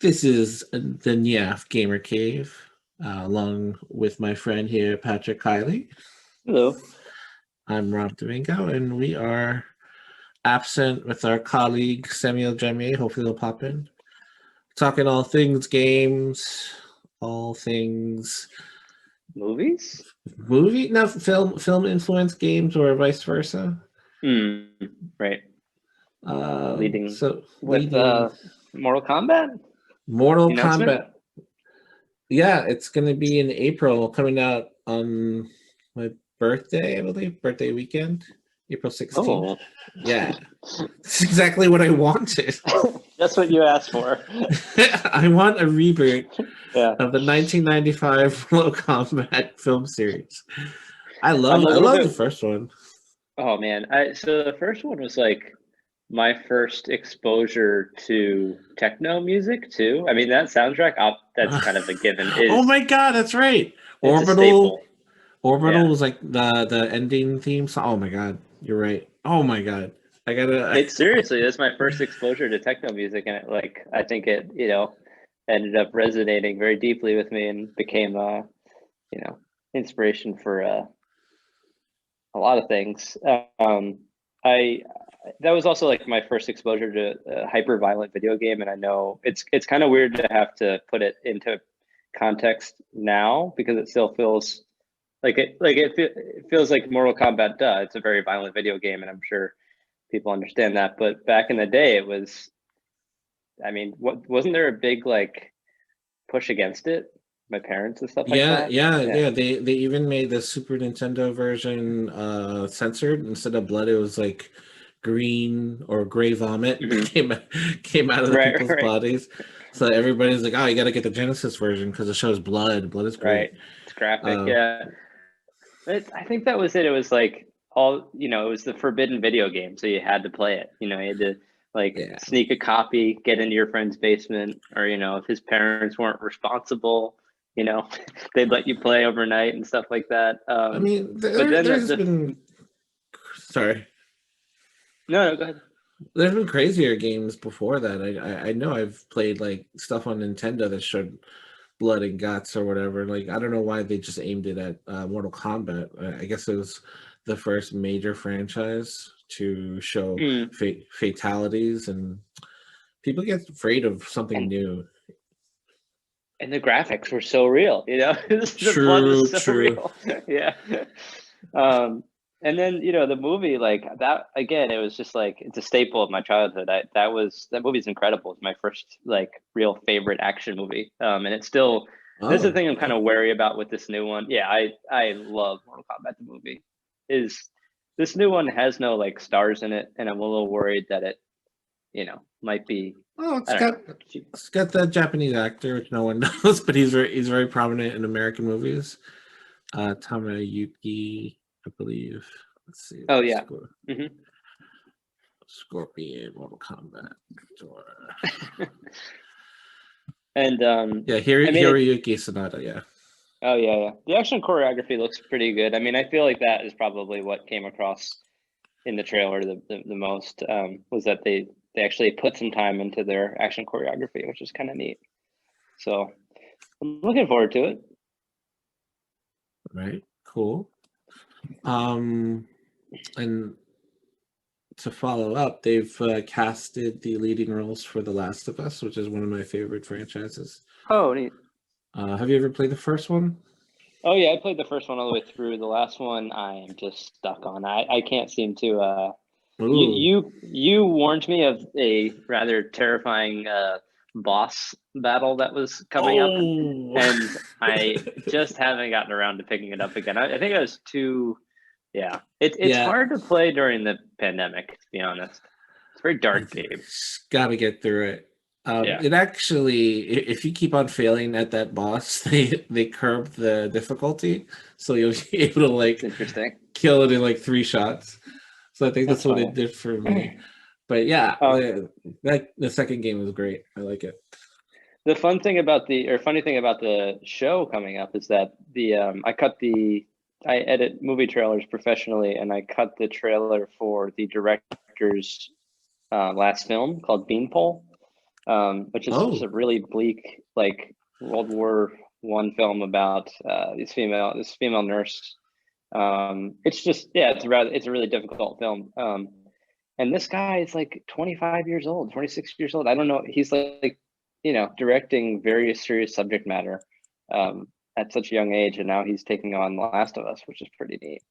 This is the NYAFF Gamer Cave, along with my friend here, Patrick Kieley. Hello. I'm Rob Domingo, and we are absent with our colleague Samuel Jamier. Hopefully, he'll pop in. Talking all things games, all things Movies? no film influence games, or vice versa. Right. Leading So with leading Mortal Kombat? The Mortal announcement? Kombat. Yeah, it's going to be in April, coming out on my birthday, I believe, birthday weekend, April 16th. Oh. Yeah, it's exactly what I wanted. That's what you asked for. I want a reboot Yeah. of the 1995 Mortal Kombat film series. I I'm love a I little love bit the first one. Oh man. So the first one was like my first exposure to techno music too. I mean that soundtrack that's kind of a given Oh is my god, that's right. it's a Orbital staple. Orbital Yeah. was like the ending theme song. Oh my god, you're right. Oh my god. I gotta It's seriously, that's my first exposure to techno music, and I think it, ended up resonating very deeply with me and became you know, inspiration for a lot of things. I That was also like my first exposure to a hyper violent video game, and I know it's kind of weird to have to put it into context now because it still feels it feels like Mortal Kombat. Duh, it's a very violent video game, and I'm sure people understand that. But back in the day, it was. I mean, what wasn't there a big like push against it? My parents and stuff like Yeah, that. yeah, Yeah. yeah. They even made the Super Nintendo version censored. Instead of blood, it was like green or gray vomit Hmm. came out of the Right, people's right, bodies. So everybody's like, "Oh, you got to get the Genesis version because it shows blood. Blood is right. great." It's graphic. Uh, Yeah. I think that was it. It was like it was the forbidden video game, so you had to play it. You had to like yeah. sneak a copy, get into your friend's basement, or if his parents weren't responsible, you know, they'd let you play overnight and stuff like that. I mean, But then there's been sorry. no, go ahead. There's been crazier games before that. I know I've played like stuff on Nintendo that showed blood and guts or whatever. Like I don't know why they just aimed it at Mortal Kombat. I guess it was the first major franchise to show Mm. fatalities, and people get afraid of something And new. and the graphics were so real, the blood was True, so true. real. Yeah. um and then the movie like that again, it was just like it's a staple of my childhood. That movie's incredible. It's my first like real favorite action movie, and it's still this is the Oh, thing I'm kind okay. of wary about with this new one. Yeah, I love Mortal Kombat the movie. Is This new one has no like stars in it, and I'm a little worried that it might be, Oh, I don't know. it's got that Japanese actor, which no one knows, but he's very prominent in American movies. Tamayuki, I believe. Let's see. Oh yeah. Hmm. Scorpion, Mortal Kombat. Or, And yeah, I mean it. Hiroyuki Sanada. Yeah. Oh yeah, yeah. The action choreography looks pretty good. I mean, I feel like that is probably what came across in the trailer the most, was that they actually put some time into their action choreography, which is kind of neat. So I'm looking forward to it. Right. Cool. Um, and to follow up, they've casted the leading roles for The Last of Us, which is one of my favorite franchises. Oh, neat. Have you ever played the first one? Oh yeah, I played the first one all the way through. The last one I am just stuck on. I can't seem to. Ooh. You warned me of a rather terrifying boss battle that was coming up, Oh. and I just haven't gotten around to picking it up again. I think I was too. Yeah, it's Yeah. hard to play during the pandemic, to be honest. It's a very dark game. Got to get through it. Yeah, It actually, if you keep on failing at that boss, they curb the difficulty, so you'll be able to it's like interesting. kill it in like 3 shots. So I think That's that's what it funny. did for me. But yeah, Um, the second game was great. I like it. the fun thing about funny thing about the show coming up is that I edit movie trailers professionally, and I cut the trailer for the director's last film called Beanpole. which is just Oh, a really bleak, like World War One film about this female nurse. It's just it's a really difficult film. And this guy is like 25 years old, 26 years old. I don't know. He's like directing very serious subject matter at such a young age, and now he's taking on The Last of Us, which is pretty neat.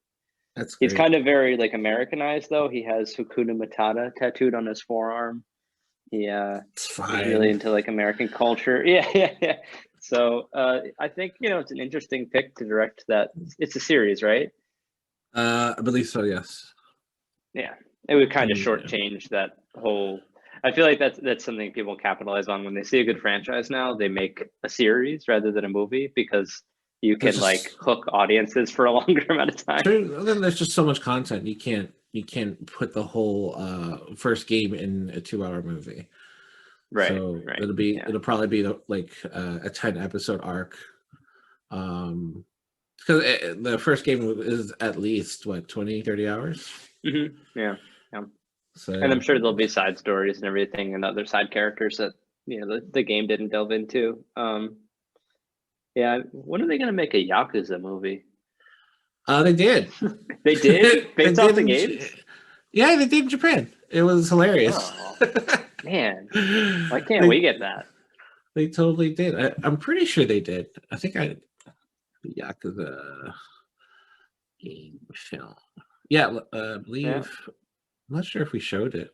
that's He's great. kind of very like Americanized though. He has Hakuna Matata tattooed on his forearm. He It's is really fine. into like American culture. Yeah. So I think it's an interesting pick to direct that. It's a series, right? I believe so. Yes. Yeah, it would kind of Yeah. shortchange that whole. I feel like that's something people capitalize on when they see a good franchise. Now they make a series rather than a movie because you There's can like just hook audiences for a longer amount of time. true. Then there's just so much content. You can't put the whole first game in a 2-hour movie. Right, So right. Yeah. it'll probably be like a 10-episode arc. Because the first game is at least what 20-30 hours. Yeah. Yeah. And I'm So sure there'll be side stories and everything and other side characters that the game didn't delve into. Yeah. When are they gonna make a Yakuza movie? they did. They did They based off did the games. yeah, they did in Japan. It was hilarious. Oh man, why can't they we get that? they totally did. I'm pretty sure they did. I think Yakuza game film. Yeah, I Yeah. believe. I'm not sure if we showed it.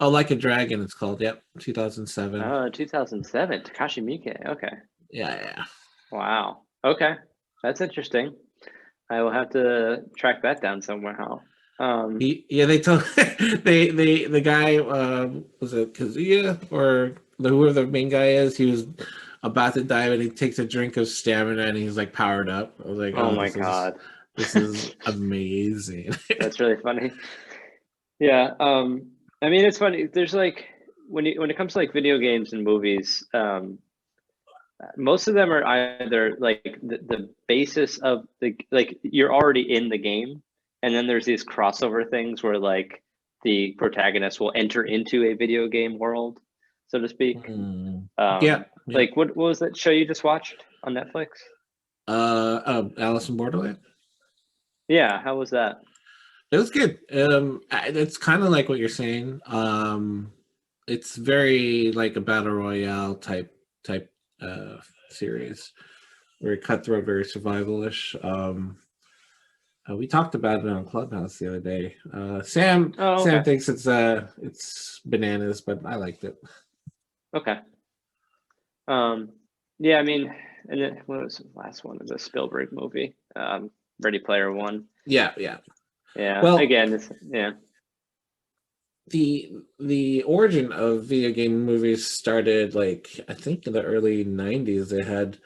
Oh, Like a Dragon, it's called. Yep, 2007. 2007, Takashi Miike. Okay. Yeah, yeah. Wow. Okay. That's interesting. I will have to track that down somehow. Yeah, they told the guy was it Kazuya or whoever the main guy is. He was about to die, and he takes a drink of stamina, and he's like powered up. I was like, Oh oh, my God. this is amazing. That's really funny. Yeah. I mean, it's funny. There's like when it comes to like video games and movies, most of them are either like the basis of the like you're already in the game, and then there's these crossover things where like the protagonist will enter into a video game world, so to speak. Yeah, yeah. Like what was that show you just watched on Netflix? Alice in Borderland. Yeah, how was that? It was good. It's kind of like what you're saying. It's very like a battle royale type series, very cutthroat, very survivalish. We talked about it on Clubhouse the other day. Oh, Sam okay. thinks it's bananas, but I liked it. Okay. Yeah, I mean, and then what was the last one? The Spielberg movie, Ready Player One. Yeah, yeah. Yeah. Well, Again, yeah. the origin of video game movies started like I think in the early '90s. They had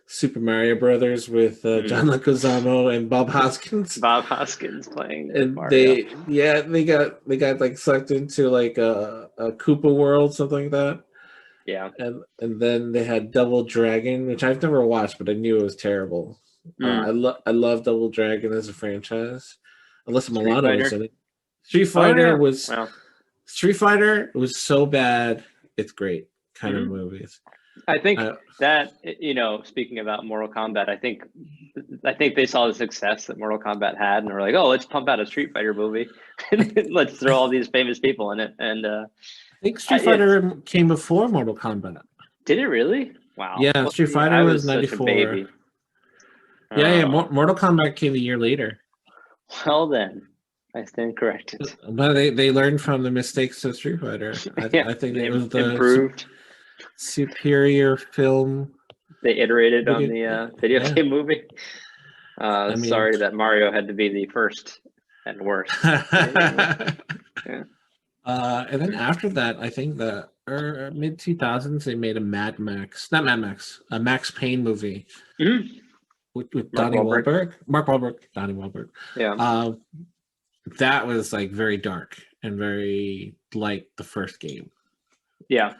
Super Mario Brothers with John Leguizamo and Bob Hoskins. Bob Hoskins playing And Mario. they got like sucked into like a Koopa world, something like that. Yeah. And then they had Double Dragon, which I've never watched, but I knew it was terrible. I love Double Dragon as a franchise. Alyssa Street Milano was Fighter. in it. Street Oh Fighter yeah. was Well. Street Fighter was so bad, it's great kind of movies. I think that speaking about Mortal Kombat, I think they saw the success that Mortal Kombat had, and were like, "Oh, let's pump out a Street Fighter movie, let's throw all these famous people in it." And I think Street Fighter came before Mortal Kombat. Did it really? Wow. Yeah, Well, Street see, Fighter I was was such a 94. baby. Yeah. Mortal Kombat came a year later. Well then, I stand corrected. But they learned from the mistakes of Street Fighter. I think it was the improved. Superior film. They iterated on the video game movie. Sorry that Mario had to be the first and worst. Yeah. And then after that, I think the mid 2000s, they made a Max Payne movie with Donnie Wahlberg. Mark Wahlberg, Donnie Wahlberg. Yeah. That was like very dark and very like the first game. Yeah.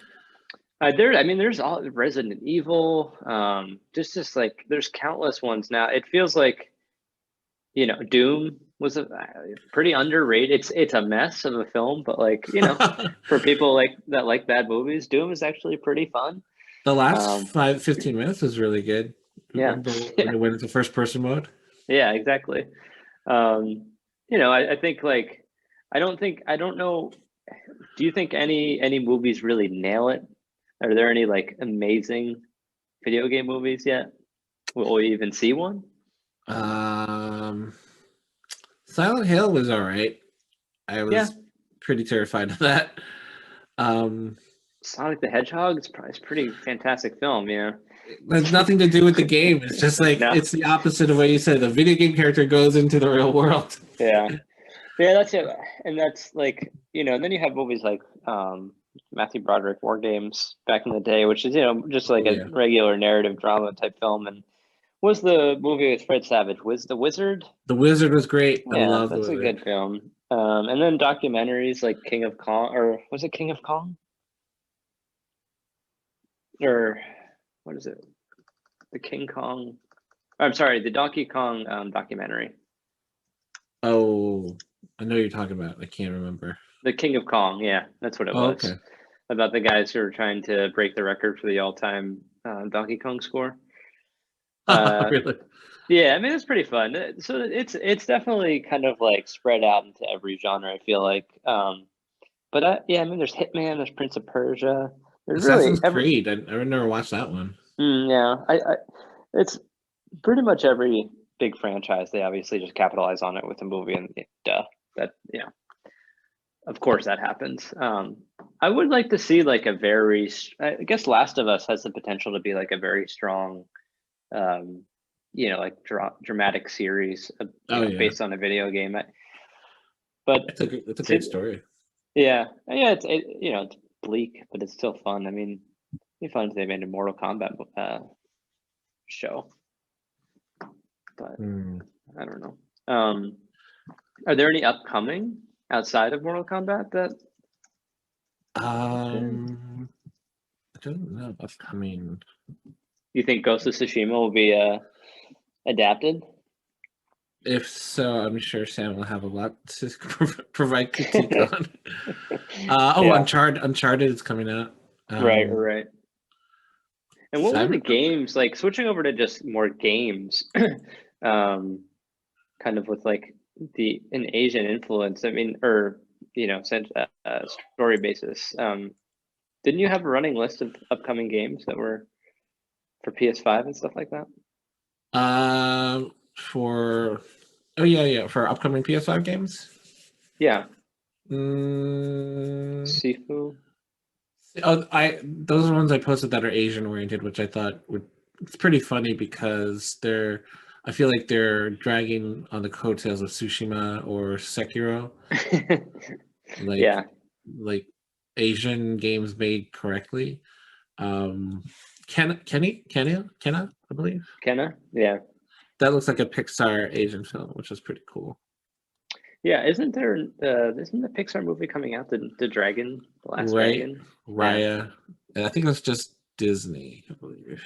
There's all Resident Evil. Just like there's countless ones now. It feels like, you know, Doom was a pretty underrated. It's a mess of a film, but like, you know, for people like that like bad movies, Doom is actually pretty fun. The last Um, 15 minutes was really good. yeah, Remember when yeah, it went into first person mode? yeah, exactly. You know, I think like I don't know. Do you think any movies really nail it? Are there any like amazing video game movies yet? Will we even see one? Um, Silent Hill was all right. I Yeah, was pretty terrified of that. Um, Sonic the Hedgehog is probably it's a pretty fantastic film. Yeah. it has nothing to do with the game. It's just like No. it's the opposite of what you said. The video game character goes into the real world. Yeah. Yeah, that's it. And that's like, you know, and then you have movies like Matthew Broderick War Games back in the day, which is, you know, just like Oh a yeah, regular narrative drama type film. And was the movie with Fred Savage, was The Wizard? The Wizard was great. I Yeah, love the that's a Wizard. good film. And then documentaries like King of Kong, or was it King of Kong? Or what is it? The King Kong. I'm sorry, the Donkey Kong documentary. Oh, I know what you're talking about. I can't remember. The King of Kong, yeah, that's what it Oh, was. okay. About the guys who are trying to break the record for the all-time Donkey Kong score. Uh, Really? yeah, I mean it's pretty fun. So it's definitely kind of like spread out into every genre. I feel like, but yeah, I mean there's Hitman, there's Prince of Persia. There's really Assassin's Creed. I never watched that one. yeah, it's pretty much every big franchise. They obviously just capitalize on it with a movie, and duh, that yeah, of course that happens. I would like to see like a very, I guess Last of Us has the potential to be like a very strong, um, you know, like dramatic series, you Oh know, yeah, based on a video game. But it's a great to, story. yeah, yeah, you know, it's bleak, but it's still fun. I mean, it'd be fun if they made a Mortal Kombat show, but Hmm. I don't know. Are there any upcoming outside of Mortal Kombat that I don't know. Upcoming. you think Ghost of Tsushima will be adapted? If so, I'm sure Sam will have a lot to provide critique on. Yeah, Uncharted is coming out. right, Um, right. And what were the Cyberpunk. games like? Switching over to just more games, um, kind of with like the an Asian influence. I mean, or you know, story basis. Didn't you have a running list of upcoming games that were for PS5 and stuff like that? For yeah, for upcoming PS5 games. Yeah, Mm, Sifu. I those are ones I posted that are Asian oriented, which I thought would it's pretty funny because I feel like they're dragging on the coattails of Tsushima or Sekiro, like Yeah, like Asian games made correctly. Um, Kenna, I believe Kenna. Yeah, that looks like a Pixar Asian film, which is pretty cool. yeah. Isn't the Pixar movie coming out? The Dragon, the Last Right, Dragon. Yeah, Raya, and I think that's just Disney, I believe.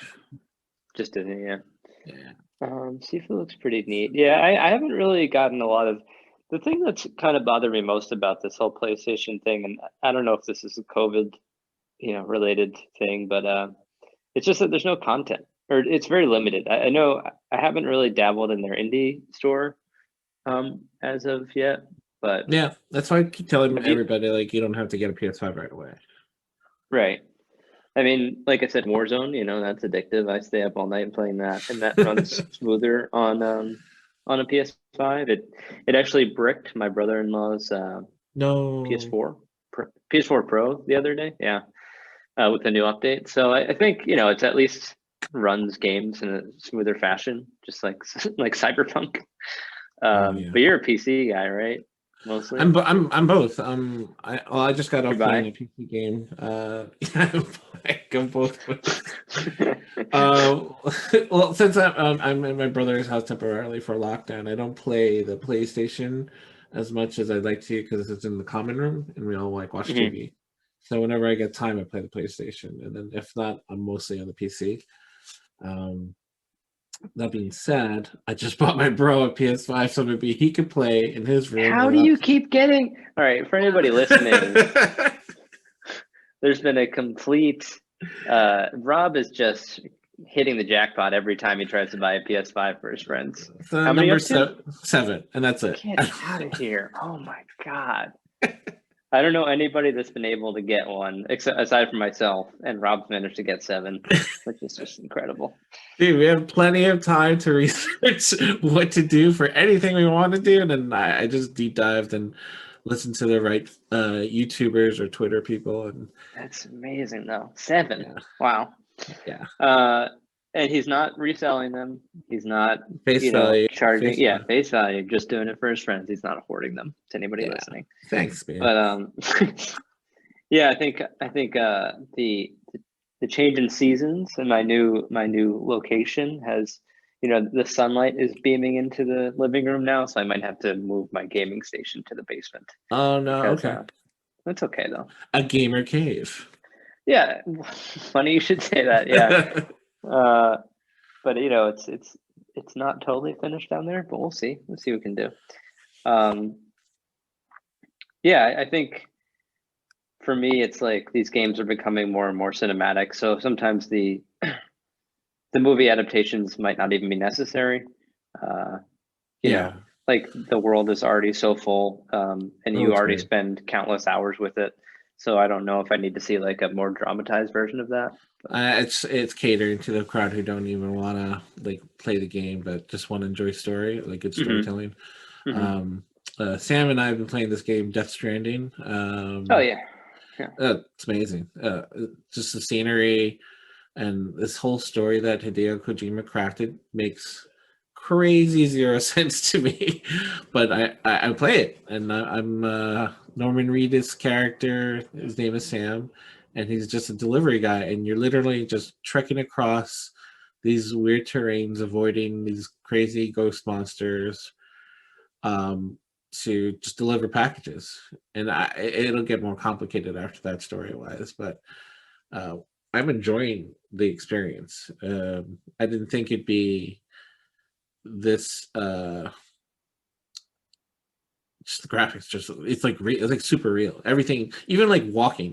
just Disney. Yeah. Yeah. Sifu looks pretty neat. Yeah, I haven't really gotten a lot of the thing that's kind of bothered me most about this whole PlayStation thing, and I don't know if this is a COVID, you know, related thing, but it's just that there's no content or it's very limited. I know I haven't really dabbled in their indie store as of yet, but Yeah, that's why I keep telling have you everybody like you don't have to get a PS5 right away. right. I mean, like I said, Warzone, you know, that's addictive. I stay up all night playing that, and that runs smoother on a PS5. It actually bricked my brother-in-law's No. PS4 PS4 Pro the other day. Yeah, with the new update. So I think you know it's at least runs games in a smoother fashion, just like like Cyberpunk. Oh yeah. But you're a PC guy, right? Mostly. I'm both. I just got You off playing buy. a PC game. I go both ways. Well, since I'm in my brother's house temporarily for lockdown, I don't play the PlayStation as much as I'd like to because it's in the common room and we all like watch Mhm. TV. So whenever I get time, I play the PlayStation, and then if not, I'm mostly on the PC. Um, That being said, I just bought my bro a PS5 so maybe he could play in his room. How do you keep getting? All right, for anybody listening, there's been a complete. Rob is just hitting the jackpot every time he tries to buy a PS5 for his friends. How many number up to? 7, and that's it. Get out of here! Oh my god! I don't know anybody that's been able to get one, except aside from myself, and Rob's managed to get 7, which is just incredible. Dude, we have plenty of time to research what to do for anything we want to do, and then I just deep dived and listened to the right YouTubers or Twitter people, and That's amazing, though. 7. Yeah. Wow. Yeah. And he's not reselling them. He's not, Face value. charging. Face value. Just doing it for his friends. He's not hoarding them to anybody listening. Thanks, man. But yeah, I think the change in seasons and my new location has, the sunlight is beaming into the living room now, so I might have to move my gaming station to the basement. Oh no, because, okay. That's okay though. A gamer cave. Yeah, funny you should say that. Yeah, but it's not totally finished down there, but we'll see. We'll see what we can do. Yeah, I think for me, it's like these games are becoming more and more cinematic. So sometimes the movie adaptations might not even be necessary. You know, like the world is already so full, and you already spend countless hours with it. So I don't know if I need to see like a more dramatized version of that. It's catering to the crowd who don't even want to like play the game, but just want to enjoy story, like good storytelling. Sam and I have been playing this game, Death Stranding. Oh yeah. It's amazing. Just the scenery and this whole story that Hideo Kojima crafted makes crazy zero sense to me, but I play it, and I'm Norman Reedus' character. His name is Sam, and he's just a delivery guy, and you're literally just trekking across these weird terrains, avoiding these crazy ghost monsters, to just deliver packages. And it'll get more complicated after that story-wise, but I'm enjoying the experience. I didn't think it'd be this just the graphics, it's like super real. Everything, even like walking,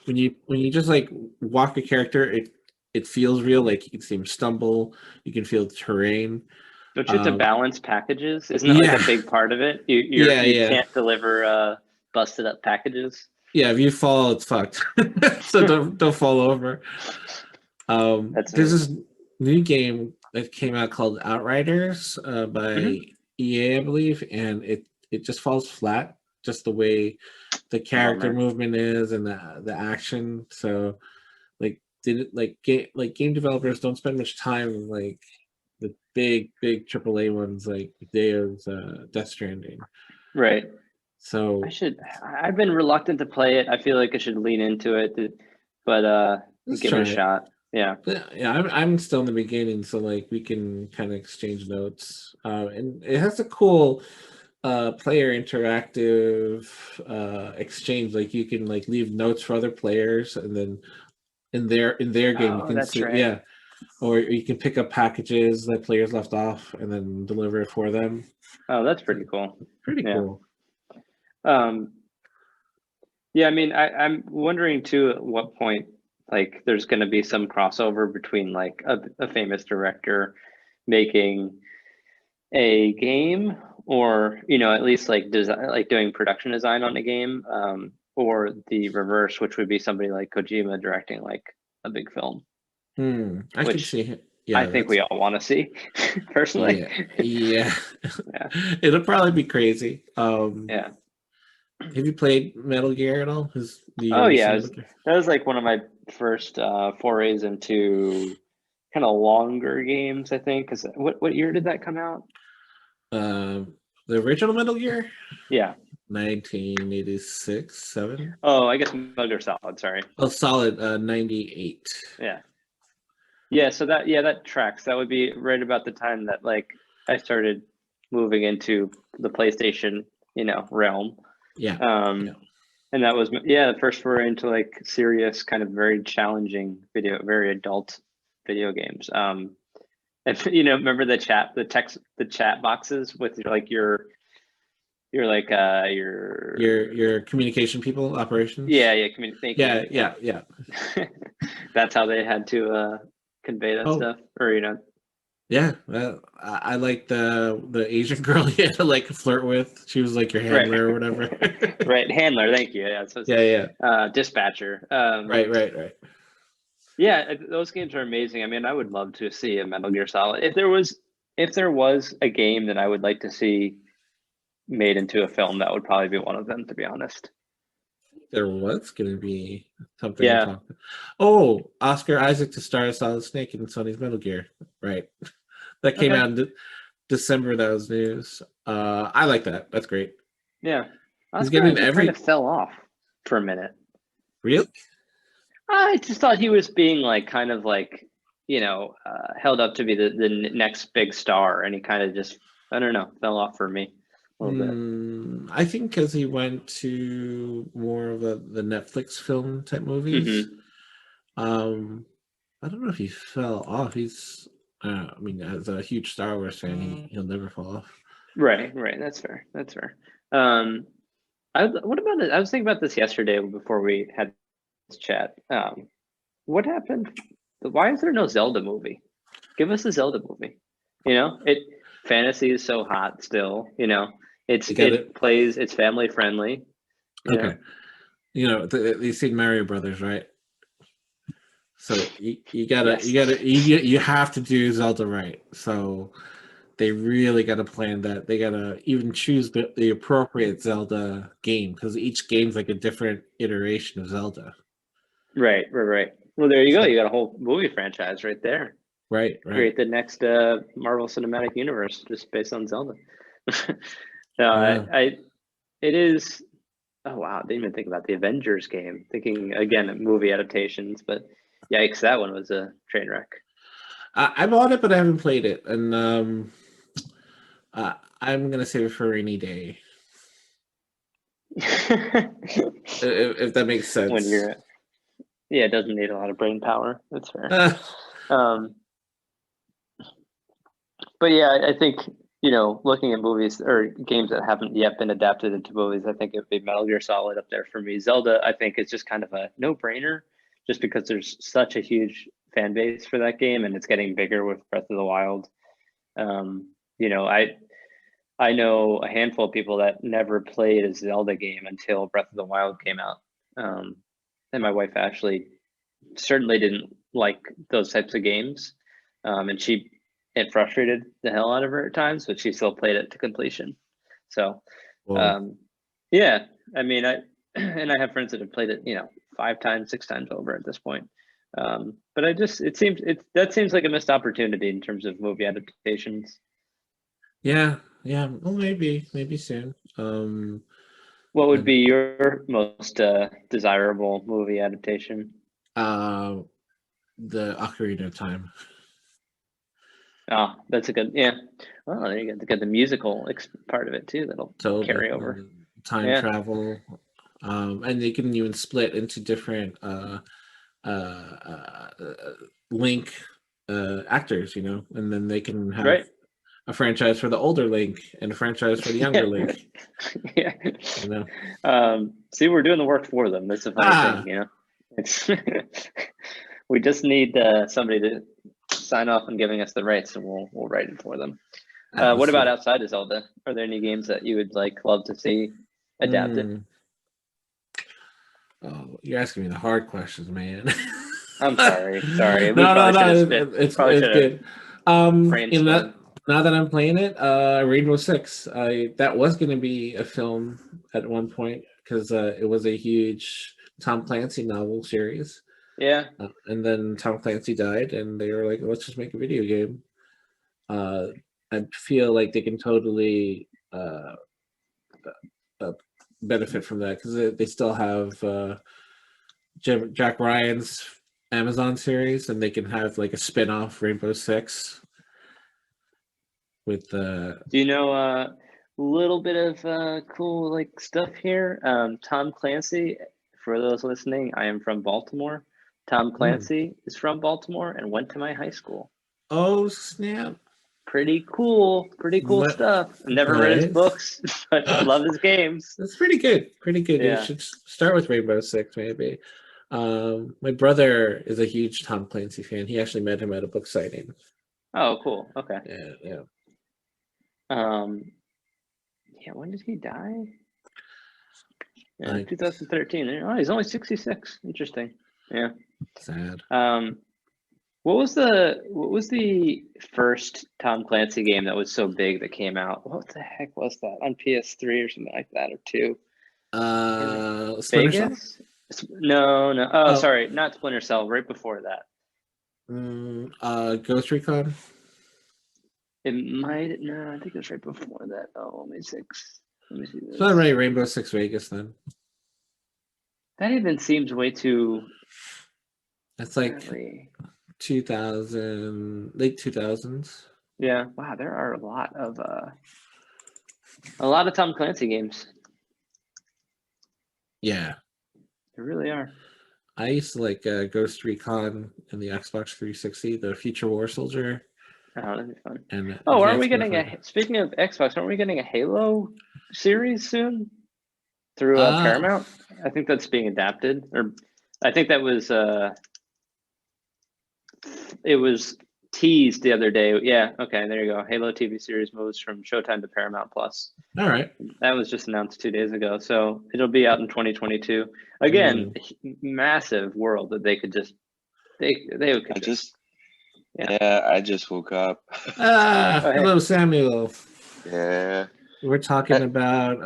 when you just like walk a character, it feels real. Like you can see him stumble, you can feel the terrain. Don't you have to balance packages? Isn't that like a big part of it? You can't deliver busted up packages. Yeah, if you fall, it's fucked. So don't fall over. There's this new game that came out called Outriders by EA, I believe, and it just falls flat, just the way the character movement is and the action. So game developers don't spend much time like the big AAA ones like Hideo's Death Stranding. Right. So I've been reluctant to play it. I feel like I should lean into it, but give it a shot. Yeah. I'm still in the beginning, so like we can kind of exchange notes. And it has a cool player interactive exchange. Like you can like leave notes for other players, and then in their game you can see or you can pick up packages that players left off and then deliver it for them. Oh, that's pretty cool. Pretty cool. Yeah, I mean, I'm wondering too at what point like there's going to be some crossover between like a famous director making a game, or at least like design, like doing production design on a game, or the reverse, which would be somebody like Kojima directing like a big film. I can see it. Yeah, I think we all want to see, personally. Yeah. It'll probably be crazy. Yeah. Have you played Metal Gear at all? That was like one of my first forays into kind of longer games, I think. Because what year did that come out? The original Metal Gear? Yeah. 1986, 7. Oh, I guess Metal Gear Solid. Sorry. Oh, Solid, 98. Yeah. Yeah. So that tracks. That would be right about the time that like I started moving into the PlayStation, realm. Yeah. And that was the first foray into like serious, kind of very challenging very adult video games. And remember the chat boxes with like your your communication people, operations. Yeah, thank Yeah, you. yeah. That's how they had to convey that stuff, or Yeah, I like the Asian girl you had to like flirt with. She was like your handler or whatever. Right, handler. Thank you. Yeah, Yeah. Dispatcher. Right. Yeah, those games are amazing. I mean, I would love to see a Metal Gear Solid. If there was a game that I would like to see made into a film, that would probably be one of them, to be honest. There was going to be something. Yeah. Oh, Oscar Isaac to star as Solid Snake in Sony's Metal Gear. Right. That came out in December. That was news. I like that. That's great. Yeah. Oscar Isaac kind of fell off for a minute. Really? I just thought he was being like kind of like, held up to be the next big star, and he kind of just, I don't know, fell off for me a little bit. I think because he went to more of the Netflix film type movies. Mm-hmm. I don't know if he fell off. He's, I mean, as a huge Star Wars fan, he'll never fall off. Right. That's fair. What about it? I was thinking about this yesterday before we had this chat. What happened? Why is there no Zelda movie? Give us a Zelda movie. Fantasy is so hot still. It's family friendly. Okay. You've seen Mario Brothers, right? So you have to do Zelda right. So they really got to plan that. They got to even choose the appropriate Zelda game, because each game's like a different iteration of Zelda. Right. Well, there you go. You got a whole movie franchise right there. Right. Create the next Marvel Cinematic Universe just based on Zelda. It is. Oh wow, I didn't even think about the Avengers game. Thinking again, movie adaptations, but yikes, that one was a train wreck. I bought it, but I haven't played it, and I'm gonna save it for a rainy day. if that makes sense. It doesn't need a lot of brain power. That's fair. But yeah, I think looking at movies or games that haven't yet been adapted into movies, I think it'd be Metal Gear Solid up there for me. Zelda, I think, is just kind of a no-brainer, just because there's such a huge fan base for that game, and it's getting bigger with Breath of the Wild. I know a handful of people that never played a Zelda game until Breath of the Wild came out, and my wife actually certainly didn't like those types of games, and it frustrated the hell out of her at times, but she still played it to completion. So, yeah, I mean, I have friends that have played it, 5 times, 6 times over at this point. But that seems like a missed opportunity in terms of movie adaptations. Yeah. Well, maybe soon. What would be your most desirable movie adaptation? The Ocarina of Time. Oh, that's a good, yeah. Well, there you got the musical part of it too. That'll carry over. Time travel, and they can even split into different Link actors, and then they can have a franchise for the older Link and a franchise for the younger Link. Yeah. See, we're doing the work for them. That's a funny thing, It's we just need somebody to sign off on giving us the rights, and we'll write it for them. What about outside of Zelda? Are there any games that you would love to see adapted? Oh, you're asking me the hard questions, man. I'm sorry. No, it's good. Now that I'm playing it, Rainbow Six, that was going to be a film at one point, because it was a huge Tom Clancy novel series. Yeah. And then Tom Clancy died, and they were like, let's just make a video game. I feel like they can totally benefit from that, because they still have Jack Ryan's Amazon series, and they can have a spin-off Rainbow Six with Do you know a little bit of cool stuff here? Tom Clancy, for those listening, I am from Baltimore. Tom Clancy is from Baltimore and went to my high school. Oh snap! Pretty cool What? stuff. Never read his Nice. books, but love his games. That's pretty good. Pretty good. You Yeah. should start with Rainbow Six, maybe. My brother is a huge Tom Clancy fan. He actually met him at a book signing. Oh, cool. Okay. Yeah, yeah. Um, yeah, when did he die? Yeah, Like 2013. Oh, he's only 66. Interesting. Yeah. sad. What was the first Tom Clancy game that was so big that came out? What the heck was that on PS3 or something like that, or two? Splinter Cell. Vegas? No, no. Oh, Oh, sorry, not Splinter Cell. Right before that, Ghost Recon. it might. No, I think it was right before that. Oh, only six. Let me see It's not this. right. Rainbow Six Vegas then. That even seems way too That's like early. 2000, late 2000s. Yeah. Wow, there are a lot of Tom Clancy games. Yeah. There really are. I used to like Ghost Recon and the Xbox 360, the Future War Soldier, Oh, that'd be fun. and Oh, aren't we Advanced getting Warfare. speaking of Xbox, aren't we getting a Halo series soon through Uh, Paramount? I think that's being adapted, or I think that was it was teased the other day. Yeah, okay, there you go. Halo TV series moves from Showtime to Paramount Plus. all right. That was just announced 2 days ago, so it'll be out in 2022. Again, Mm. massive world that they could just they could I just woke up. Oh, hey. Hello, Samuel. Yeah. We're talking about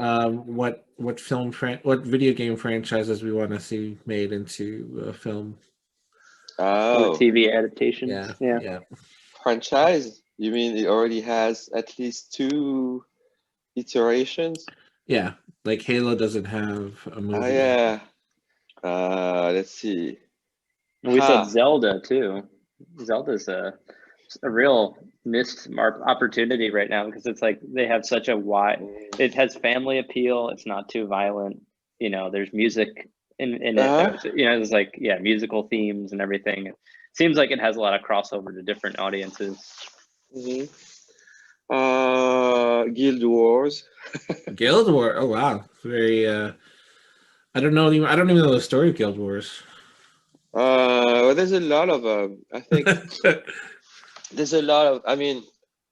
what what video game franchises we want to see made into a film. the Oh, TV adaptations. Yeah, Yeah. yeah. franchise? You mean it already has at least 2 iterations? Yeah, like Halo doesn't have a Oh movie. yeah. Let's see. We said Ha. Zelda too. Zelda's a real missed opportunity right now because it's like they have such a wide. It has family appeal. It's not too violent. There's music in it. Uh-huh. There's like musical themes and everything. It seems like it has a lot of crossover to different audiences. hmm Guild Wars. Guild Wars. Oh wow, very. I don't know. I don't even know the story of Guild Wars. Well, there's a lot of I think there's a lot of. I mean,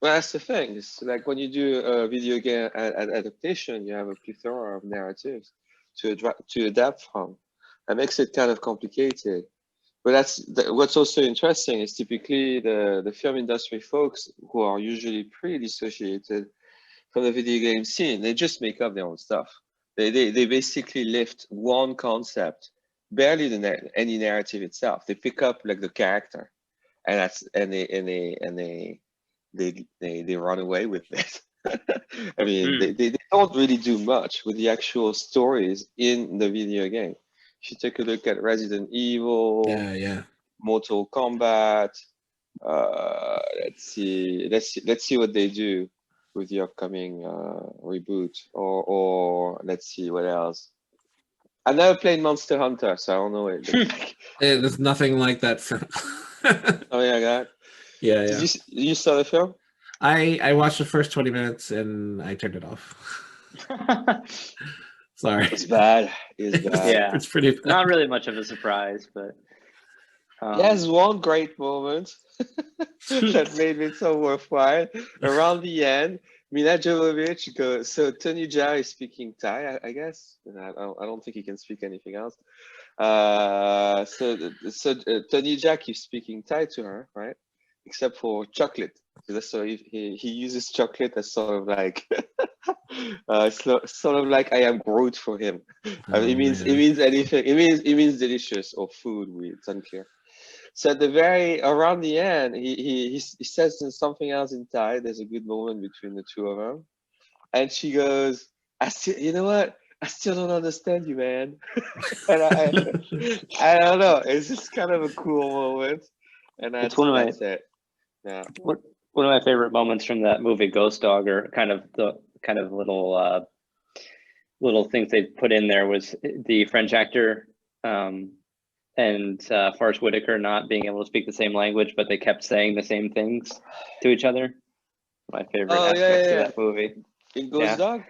well, that's the thing. It's like when you do a video game adaptation, you have a plethora of narratives to adapt from. That makes it kind of complicated. But what's also interesting is typically the film industry folks who are usually pretty dissociated from the video game scene. They just make up their own stuff. They basically lift one concept, barely any narrative itself. They pick up like the character, and they run away with it. I mean, they don't really do much with the actual stories in the video game. If you take a look at Resident Evil, yeah. Mortal Kombat, let's see what they do with the upcoming reboot, or let's see what else. I never played Monster Hunter, so I don't know it. There's nothing like that film. Oh yeah, God. Yeah. Did you saw the film? I watched the first 20 minutes and I turned it off. Sorry. It's bad. It's bad. Yeah, It's pretty bad. Not really much of a surprise, but There's one great moment that made it so worthwhile. Around the end, Mila Jovovich goes. So Tony Jaa is speaking Thai, I guess. I don't think he can speak anything else. So Tony Jaa keeps speaking Thai to her, right? Except for chocolate. So he uses chocolate as sort of like sort of like I am Groot for him. It means anything. It means delicious or food. It's unclear. So at around the end, he says something else in Thai. There's a good moment between the two of them, and she goes, you know what? I still don't understand you, man." And I don't know. It's just kind of a cool moment, and that's it. Yeah. One of my favorite moments from that movie, Ghost Dog, or kind of little things they put in there, was the French actor and Forrest Whitaker not being able to speak the same language, but they kept saying the same things to each other. My favorite aspects of that movie. In Ghost Dog?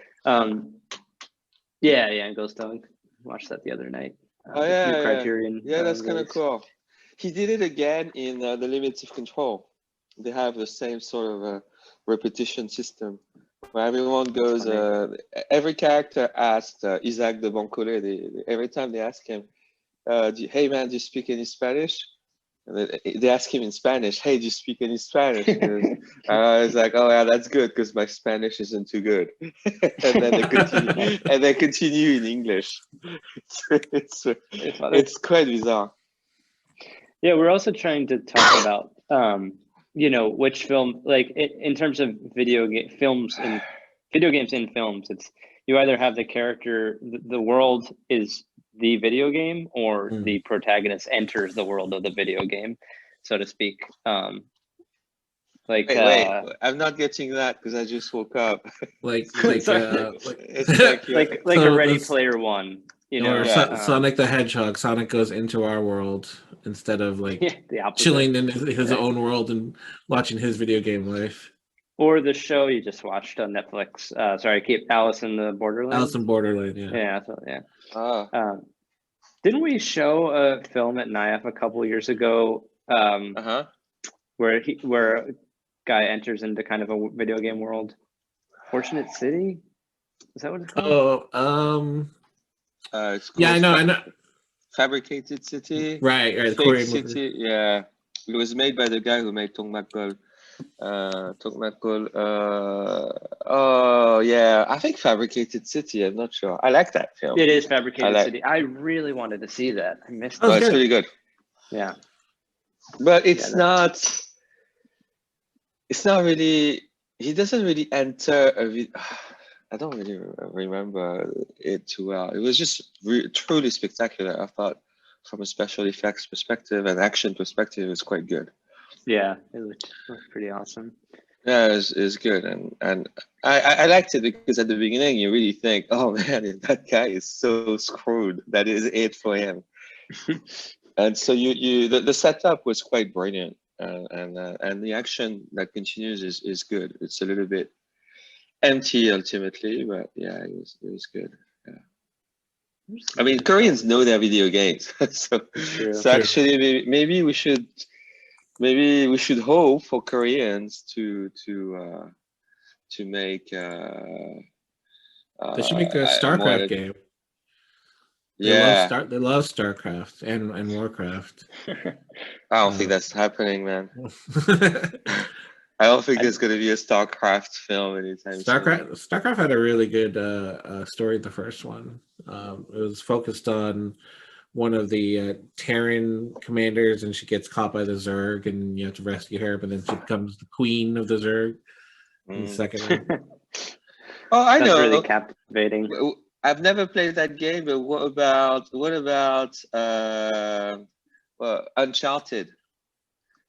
Yeah, and Ghost Dog. Watched that the other night. New Criterion. Yeah, that's kind of cool. He did it again in The Limits of Control. They have the same sort of repetition system where everyone goes. Every character asked Isaac de Boncole. Every time they ask him, "Hey man, do you speak any Spanish?" And they ask him in Spanish, "Hey, do you speak any Spanish?" It's like, "Oh yeah, that's good because my Spanish isn't too good." And then they continue in English. It's quite bizarre. Yeah, we're also trying to talk about, which film, like in terms of video games in films. It's you either have the character, the world is the video game, or the protagonist enters the world of the video game, so to speak. Wait, I'm not getting that because I just woke up. Like a Ready Player One. Or Sonic the Hedgehog. Sonic goes into our world instead of chilling in his own world and watching his video game life. Or the show you just watched on Netflix. Alice in the Borderland. Alice in Borderland, Didn't we show a film at NYAFF a couple years ago where a guy enters into kind of a video game world? Fortunate City? Is that what it's called? It's I know. Fabricated City. Right. Fake City. Yeah. It was made by the guy who made Tong Makgol. I think Fabricated City. I'm not sure. I like that film. It is Fabricated City. I really wanted to see that. I missed it. Oh, it's really good. Yeah. But it's not. It's not really. He doesn't really enter a. I don't really remember it too well. It was just truly spectacular. I thought, from a special effects perspective and action perspective, it was quite good. Yeah, it looked pretty awesome. Yeah, it was good, and I liked it because at the beginning you really think, oh man, that guy is so screwed. That is it for him. And so the setup was quite brilliant, and the action that continues is good. It's a little bit empty ultimately, but yeah, it was good. Yeah. I mean, Koreans know their video games, so actually maybe we should hope for Koreans to make. They should make a StarCraft game. Yeah, they love StarCraft and Warcraft. I don't think that's happening, man. I don't think there's going to be a StarCraft film anytime soon. StarCraft had a really good story. The first one, it was focused on one of the Terran commanders, and she gets caught by the Zerg, and you have to rescue her. But then she becomes the queen of the Zerg in the second one. Oh, I know. Really captivating. I've never played that game, but what about Uncharted?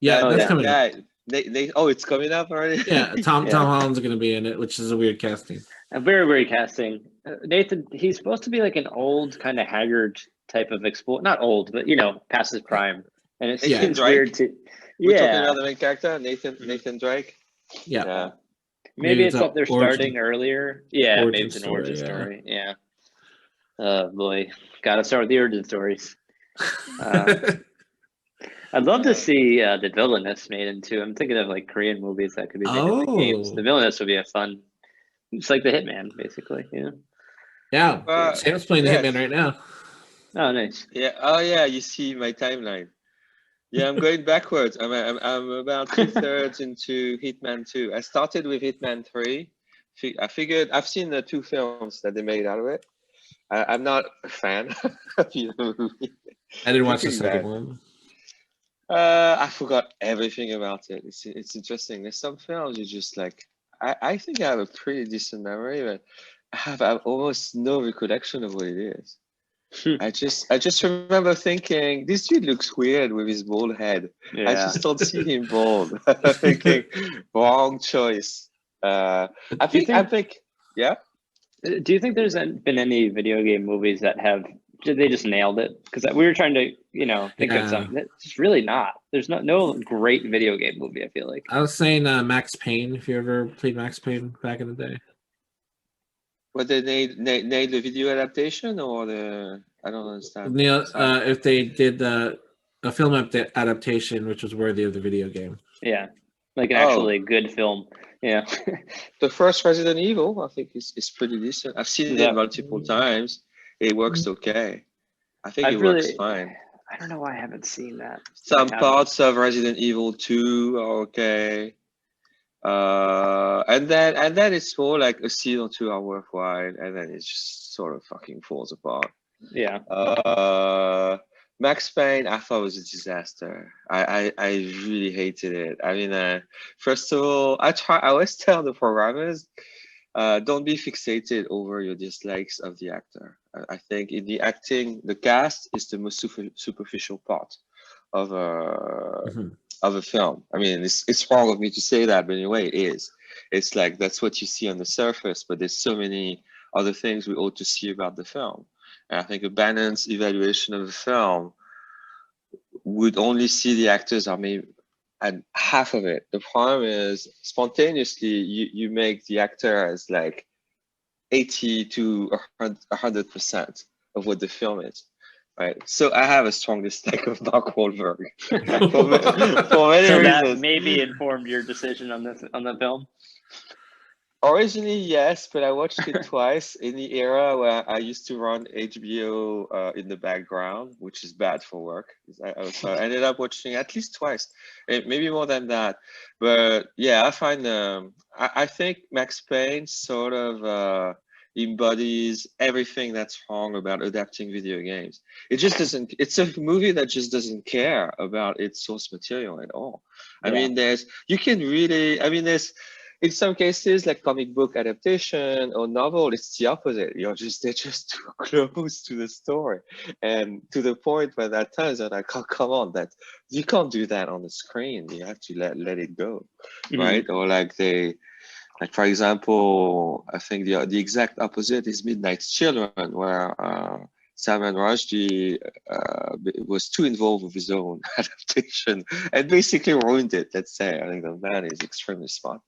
Yeah, that's coming up. It's coming up already. Yeah, Tom Holland's going to be in it, which is a weird casting. A very weird casting. Nathan, he's supposed to be like an old, kind of haggard type of explorer. Not old, but past his prime. And it seems weird to. We're talking about the main character, Nathan Drake. Yeah. Maybe it's that they're starting earlier. Yeah, maybe it's an origin story. Yeah. Oh boy, gotta start with the origin stories. I'd love to see the Villainous made into. I'm thinking of like Korean movies that could be made into games. The Villainous would be a fun, just like the Hitman, basically. Yeah. Sam's playing the Hitman right now. Oh, nice. Yeah. Oh, yeah. You see my timeline. Yeah, I'm going backwards. I'm about 2/3 into Hitman 2. I started with Hitman 3. I figured I've seen the 2 films that they made out of it. I'm not a fan of either movie. I didn't watch the second one. I forgot everything about it. It's interesting. There's some films you just like. I think I have a pretty decent memory, but I have almost no recollection of what it is. I just remember thinking this dude looks weird with his bald head. Yeah. I just don't see him bald. I'm thinking wrong choice. I think yeah. Do you think there's been any video game movies that have they just nailed it, because we were trying to, you know, think of something. It's just really not. There's no great video game movie, I feel like. I was saying Max Payne, if you ever played Max Payne back in the day. But they nailed the video adaptation, or the, I don't understand. Neil, if they did a film adaptation which was worthy of the video game. Yeah, like an actually good film. Yeah. The first Resident Evil, I think, is pretty decent. I've seen it multiple times. It works okay. I think it works fine. I don't know why I haven't seen that. Some parts of Resident Evil 2 are okay. And then it's more like a scene or two are worthwhile, and then it just sort of fucking falls apart. Yeah. Max Payne, I thought was a disaster. I really hated it. I mean, first of all, I always tell the programmers, don't be fixated over your dislikes of the actor. I think in the acting, the cast is the most superficial part of a film. I mean, it's wrong of me to say that, but anyway, it is. It's like that's what you see on the surface, but there's so many other things we ought to see about the film. And I think a balanced evaluation of the film would only see the actors are maybe at half of it. The problem is spontaneously you make the actor as like 80 to 100% of what the film is. Right. So I have a strong dislike of Mark Wahlberg for many So reasons. that maybe informed your decision on the film. Originally, yes, but I watched it twice in the era where I used to run HBO in the background, which is bad for work. So I ended up watching at least twice, maybe more than that. But yeah, I find I think Max Payne sort of embodies everything that's wrong about adapting video games. It just doesn't. It's a movie that just doesn't care about its source material at all. I mean, there's in some cases, like comic book adaptation or novel, it's the opposite. They're just too close to the story, and to the point where at times I'm like, oh, come on, that you can't do that on the screen. You have to let it go, right? Or like for example, I think the exact opposite is Midnight's Children, where Salman Rushdie was too involved with his own adaptation and basically ruined it. Let's say I think the man is extremely smart.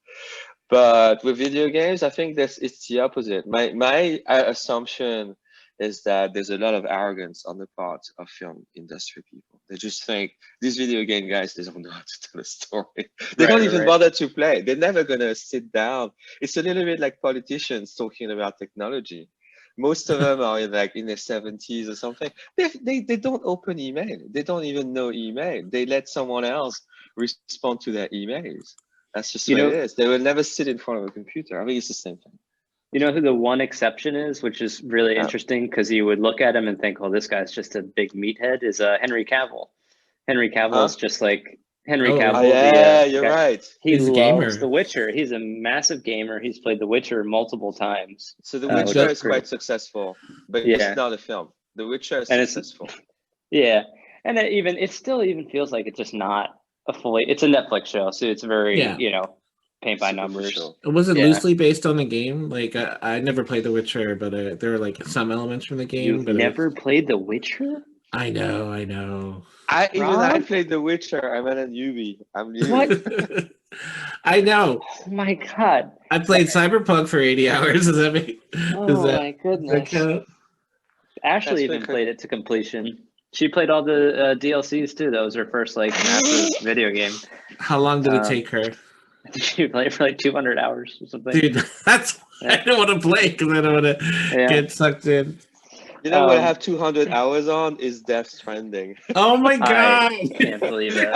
But with video games, I think it's the opposite. My assumption is that there's a lot of arrogance on the part of film industry people. They just think these video game guys, they don't know how to tell a story. They don't even bother to play. They're never gonna sit down. It's a little bit like politicians talking about technology. Most of them are in their 70s or something. They don't open email. They don't even know email. They let someone else respond to their emails. That's just what it is. They will never sit in front of a computer. I mean, it's the same thing. You know who the one exception is, which is really interesting, because you would look at him and think, "Oh, this guy's just a big meathead." Is Henry Cavill. Henry Cavill is just like Henry Cavill. Oh, yeah, you're right. He loves The Witcher. He's a massive gamer. He's played The Witcher multiple times. So The Witcher is quite successful, but it's not a film. The Witcher is successful. And it still feels like it's just not a fully. It's a Netflix show, so it's very paint by numbers. Was it loosely based on the game? Like I never played The Witcher, but there are like some elements from the game. You've never played The Witcher? I know. I played The Witcher. I'm a newbie. I'm new. What? I know. Oh my god! I played Cyberpunk for 80 hours. Does that mean? My goodness! Ashley even played it to completion. She played all the DLCs too. That was her first massive video game. How long did it take her? She played for 200 hours or something. Dude, that's I don't want to play because I don't want to get sucked in. You know what I have 200 hours on is Death Stranding. Oh my god! I can't believe it.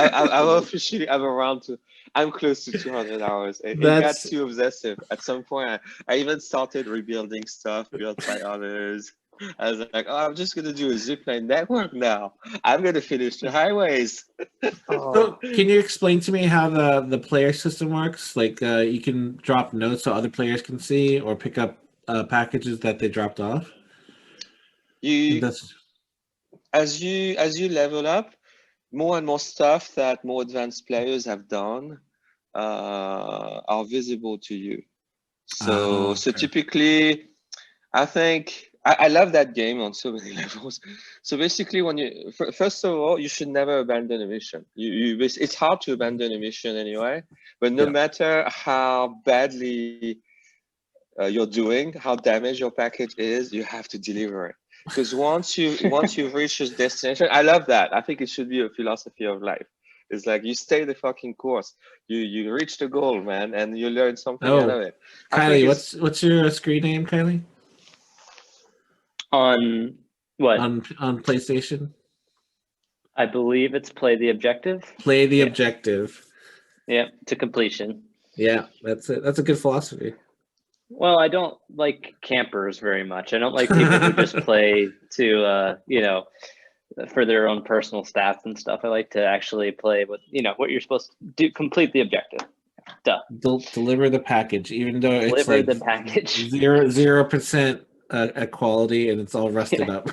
I'm close to 200 hours. It got too obsessive. At some point, I even started rebuilding stuff built by others. I was like, oh, I'm just going to do a zipline network now. I'm going to finish the highways. So can you explain to me how the player system works? Like you can drop notes so other players can see or pick up packages that they dropped off? As you level up, more and more stuff that more advanced players have done are visible to you. So typically, I think I love that game on so many levels. So basically, when you first of all, you should never abandon a mission. It's hard to abandon a mission anyway. But no matter how badly you're doing, how damaged your package is, you have to deliver it. Because once you've reached your destination, I love that. I think it should be a philosophy of life. It's like you stay the fucking course. You reach the goal, man, and you learn something out of it. Kieley, what's your screen name, Kieley? On what? On PlayStation? I believe it's play the objective. Play the objective. Yeah, to completion. Yeah, that's it. That's a good philosophy. Well, I don't like campers very much. I don't like people who just play to, you know, for their own personal stats and stuff. I like to actually play with, you know, what you're supposed to do, complete the objective. Duh. Deliver the package, even though it's Deliver like the package. 0% at quality and it's all rusted up.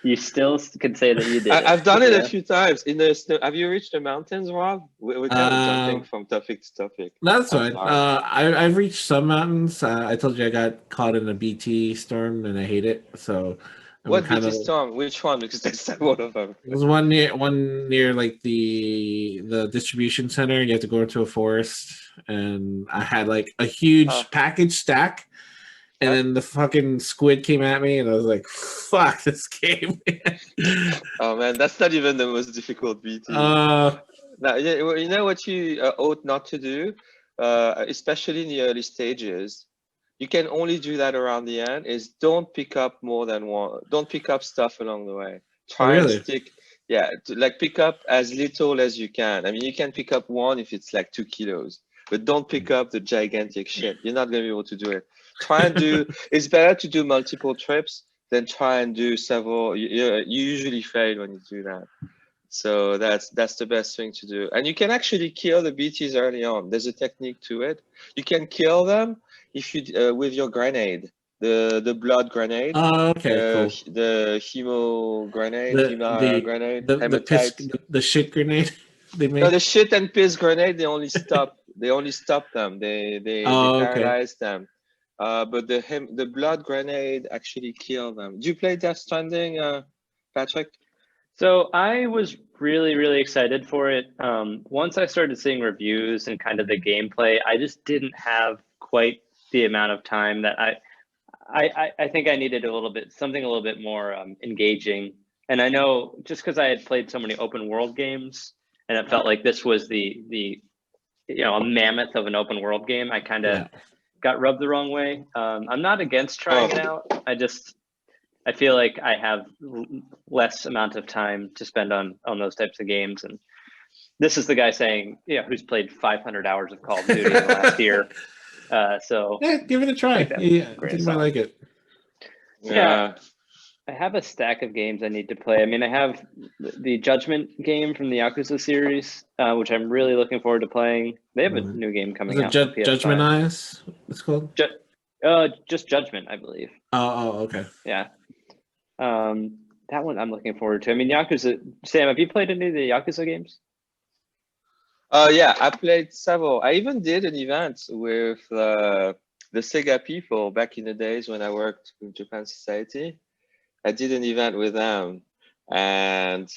You still can say that you did. I've done it a few times in the snow. Have you reached the mountains, Rob? We're kind of jumping from topic to topic. That's fine. I've reached some mountains. I told you I got caught in a BT storm and I hate it. So what BT storm? Which one? Because there's one of them. There's one near like the distribution center. You have to go into a forest, and I had like a huge package stack. And then the fucking squid came at me, and I was like, "Fuck this game!" Oh man, that's not even the most difficult BT. Now, you know what you ought not to do, especially in the early stages. You can only do that around the end. Is don't pick up more than one. Don't pick up stuff along the way. Try and stick. Yeah, like pick up as little as you can. I mean, you can pick up one if it's like 2 kilos, but don't pick up the gigantic shit. You're not gonna be able to do it. Try and do. It's better to do multiple trips than try and do several. You usually fail when you do that. So that's the best thing to do. And you can actually kill the BTs early on. There's a technique to it. You can kill them if you with your grenade, the blood grenade. Oh, okay, cool. The hemo grenade, grenade, the shit grenade. They made. No, the shit and piss grenade. They only stop. They only stop them. They paralyze them. But the blood grenade actually kill them. Do you play Death Stranding, Patrick? So I was really excited for it. Once I started seeing reviews and kind of the gameplay, I just didn't have quite the amount of time that I think I needed something a little bit more engaging. And I know just because I had played so many open world games, and it felt like this was the a mammoth of an open world game, I kind of got rubbed the wrong way. I'm not against trying it out. I feel like I have less amount of time to spend on those types of games. And this is the guy saying, who's played 500 hours of Call of Duty in the last year. So yeah, give it a try. I think you might like it. Yeah. I have a stack of games I need to play. I mean, I have the Judgment game from the Yakuza series, which I'm really looking forward to playing. They have a new game coming out. Judgment Eyes, it's called? Just Judgment, I believe. Oh, okay. Yeah. That one I'm looking forward to. I mean, Yakuza. Sam, have you played any of the Yakuza games? Yeah, I played several. I even did an event with the Sega people back in the days when I worked with Japan Society. I did an event with them, and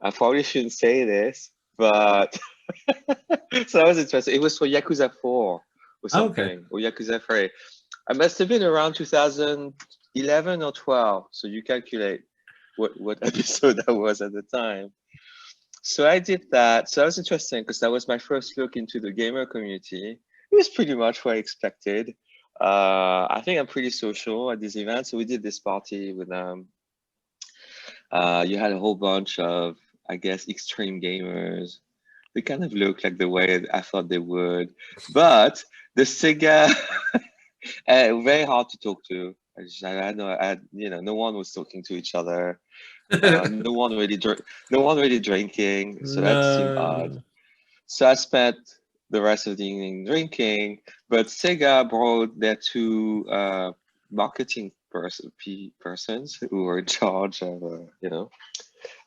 I probably shouldn't say this, but so that was interesting. It was for Yakuza 4 or something, or Yakuza 3. I must have been around 2011 or 12, so you calculate what episode that was at the time. So I did that. So that was interesting because that was my first look into the gamer community. It was pretty much what I expected. I think I'm pretty social at these events. So we did this party with them. You had a whole bunch of, I guess, extreme gamers. They kind of looked like the way I thought they would. But the Sega, very hard to talk to. No one was talking to each other. No one really drinking. So that seemed odd. So I spent the rest of the evening drinking, but Sega brought their two marketing persons who were in charge of,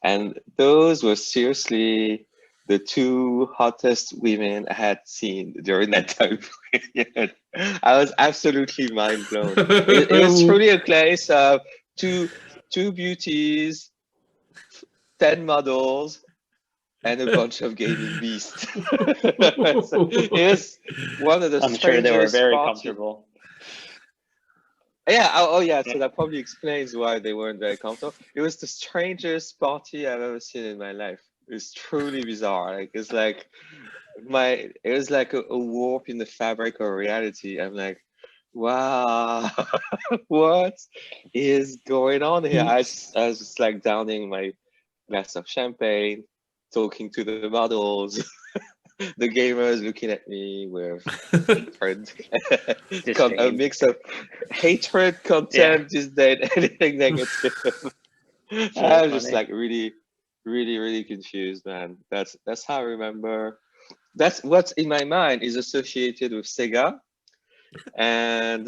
and those were seriously the two hottest women I had seen during that time period. I was absolutely mind blown. It was truly a case of two beauties, 10 models, and a bunch of gaming beasts. It was one of the I'm sure they were strangest very parties. comfortable. Yeah. Oh, yeah. So that probably explains why they weren't very comfortable. It was the strangest party I've ever seen in my life. It's truly bizarre. Like it's like it was like a warp in the fabric of reality. I'm like, wow, what is going on here? I was just like downing my glass of champagne, talking to the models, the gamers looking at me with hatred, a mix of hatred, contempt, disdain, anything negative. I was just like really confused, man. That's how I remember. That's what's in my mind is associated with Sega and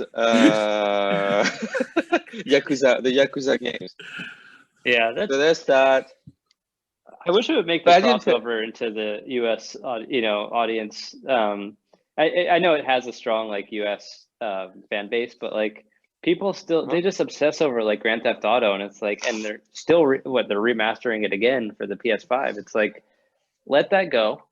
Yakuza, the Yakuza games. Yeah, so there's that. I wish it would make the crossover into the U.S. audience. I know it has a strong like U.S. Fan base, but like people still they just obsess over like Grand Theft Auto, and it's like, and they're still they're remastering it again for the PS5. It's like, let that go.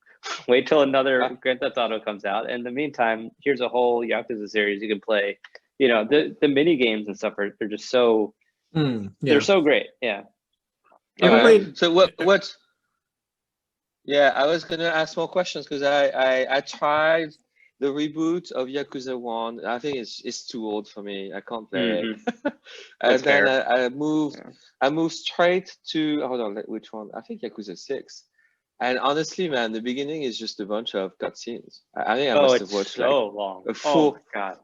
Wait till another Grand Theft Auto comes out. In the meantime, here's a whole Yakuza series you can play. You know, the mini games and stuff they're just so they're so great. Yeah. So what? Yeah, I was gonna ask more questions because I tried the reboot of Yakuza 1. I think it's too old for me. I can't play it. And then I moved straight to, hold on, which one? I think Yakuza 6. And honestly, man, the beginning is just a bunch of cutscenes. I think I must have watched so like long. a full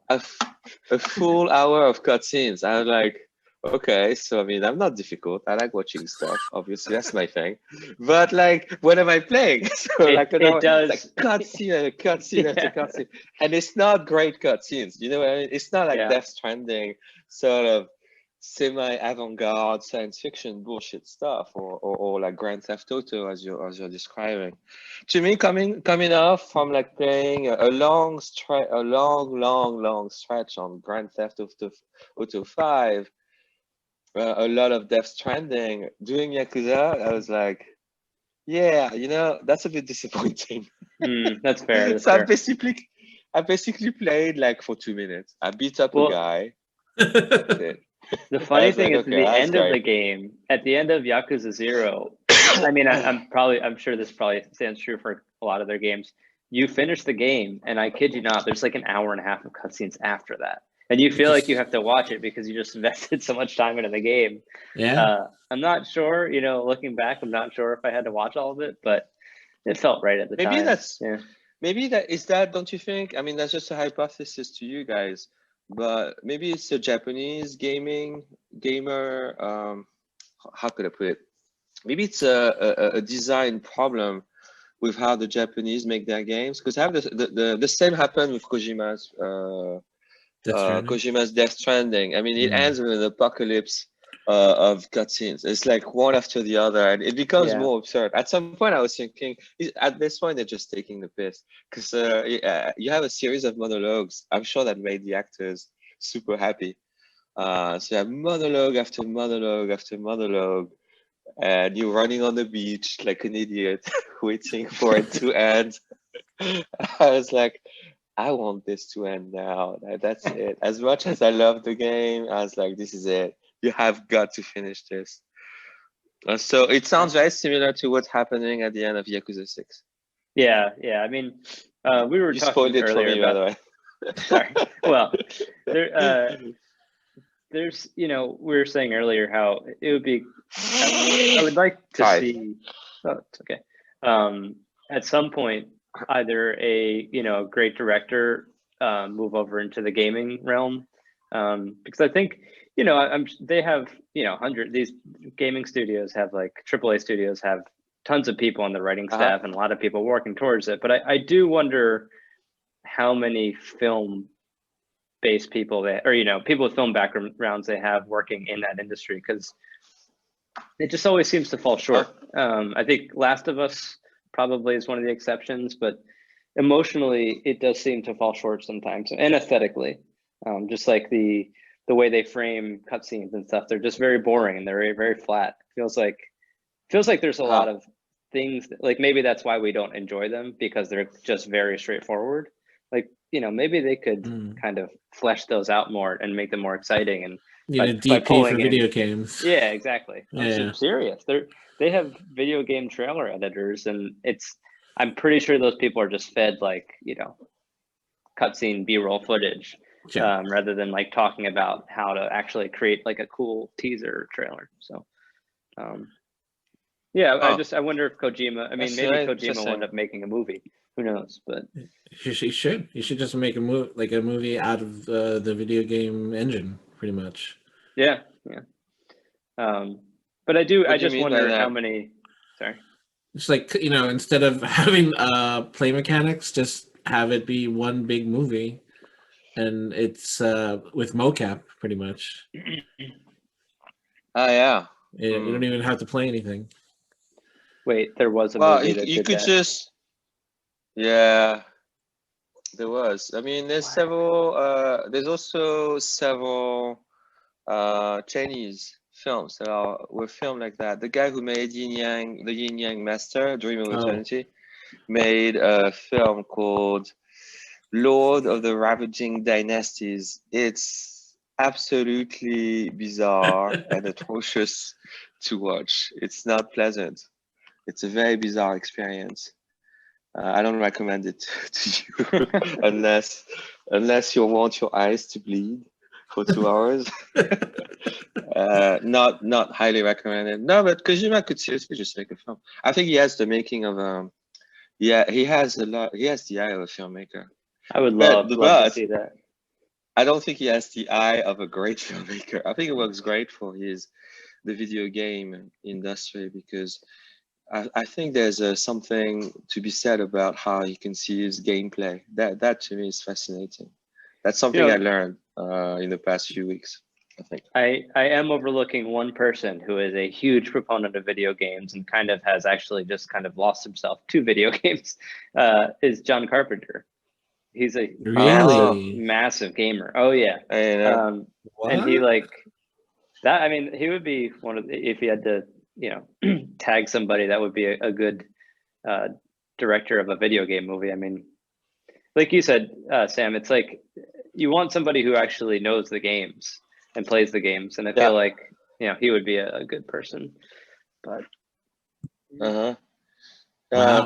a full hour of cutscenes. I was like, okay, so I mean, I'm not difficult. I like watching stuff. Obviously, that's my thing. But like, what am I playing? So like, it does like cutscene after cutscene, and it's not great cutscenes. You know what I mean? It's not like Death Stranding, sort of semi-avant-garde science fiction bullshit stuff, or like Grand Theft Auto as you're describing. To me, coming off from like playing a long stretch on Grand Theft Auto 5. A lot of Death Stranding, doing Yakuza, I was like, yeah, you know, that's a bit disappointing. That's fair. That's so fair. I basically played like for 2 minutes. I beat up a guy. That's it. The funny thing is, at the end of the game, at the end of Yakuza 0, I mean, I'm sure this probably stands true for a lot of their games. You finish the game, and I kid you not, there's like an hour and a half of cutscenes after that. And you feel like you have to watch it because you just invested so much time into the game. Yeah. I'm not sure, you know, looking back, I'm not sure if I had to watch all of it, but it felt right at the time. Maybe that, don't you think? I mean, that's just a hypothesis to you guys, but maybe it's a Japanese gamer, how could I put it? Maybe it's a design problem with how the Japanese make their games, because have the same happened with Kojima's Death Stranding. I mean, it ends with an apocalypse of cutscenes. It's like one after the other, and it becomes more absurd. At some point, I was thinking, at this point, they're just taking the piss, because you have a series of monologues. I'm sure that made the actors super happy. So you have monologue after monologue after monologue, and you're running on the beach like an idiot, waiting for it to end. I was like, I want this to end now. That's it. As much as I love the game, I was like, this is it. You have got to finish this. So it sounds very similar to what's happening at the end of Yakuza 6. Yeah. I mean, we were talking earlier about. By the way. Sorry. Well, there's, you know, we were saying earlier how it would be. I would like to see. Oh, it's okay. At some point, either a great director move over into the gaming realm, because I think they have these gaming studios have like AAA studios have tons of people on the writing staff and a lot of people working towards it, but I do wonder how many film based people people with film backgrounds they have working in that industry, because it just always seems to fall short. I think Last of Us probably is one of the exceptions, but emotionally, it does seem to fall short sometimes, and aesthetically, just like the way they frame cutscenes and stuff, they're just very boring and they're very, very flat. Feels like there's a lot of things that, like, maybe that's why we don't enjoy them, because they're just very straightforward. Like, maybe they could kind of flesh those out more and make them more exciting. And a DP for video games. Yeah, exactly. Yeah. I'm serious. They have video game trailer editors, and I'm pretty sure those people are just fed like, cutscene B-roll footage, rather than like talking about how to actually create like a cool teaser trailer. So, I wonder if Kojima. I mean, maybe Kojima will end up making a movie. Who knows? But he should just make a movie out of the video game engine, pretty much. Yeah. But I just wonder how many. Sorry. It's like, instead of having play mechanics, just have it be one big movie, and it's with mocap pretty much. Oh yeah. You don't even have to play anything. Wait, there was a movie that you did could that. just. Yeah, there was. I mean, there's several. There's also several Chinese films that were filmed like that. The guy who made the Yin Yang Master, Dream of Eternity, made a film called Lord of the Ravaging Dynasties. It's absolutely bizarre and atrocious to watch. It's not pleasant. It's a very bizarre experience. I don't recommend it to you unless you want your eyes to bleed for 2 hours. Not highly recommended. No, but Kojima could seriously just make a film. I think he has the making of he has a lot. He has the eye of a filmmaker. I would love to see that. I don't think he has the eye of a great filmmaker. I think it works great for the video game industry, because I think there's something to be said about how he conceives gameplay. That to me is fascinating. That's something I learned in the past few weeks, I think. I am overlooking one person who is a huge proponent of video games and kind of has actually just kind of lost himself to video games, is John Carpenter. He's a massive gamer. Oh yeah. And he like that. I mean, he would be one of if he had to, tag somebody that would be a good director of a video game movie. I mean, like you said, Sam, it's like you want somebody who actually knows the games and plays the games, and I feel like he would be a good person. But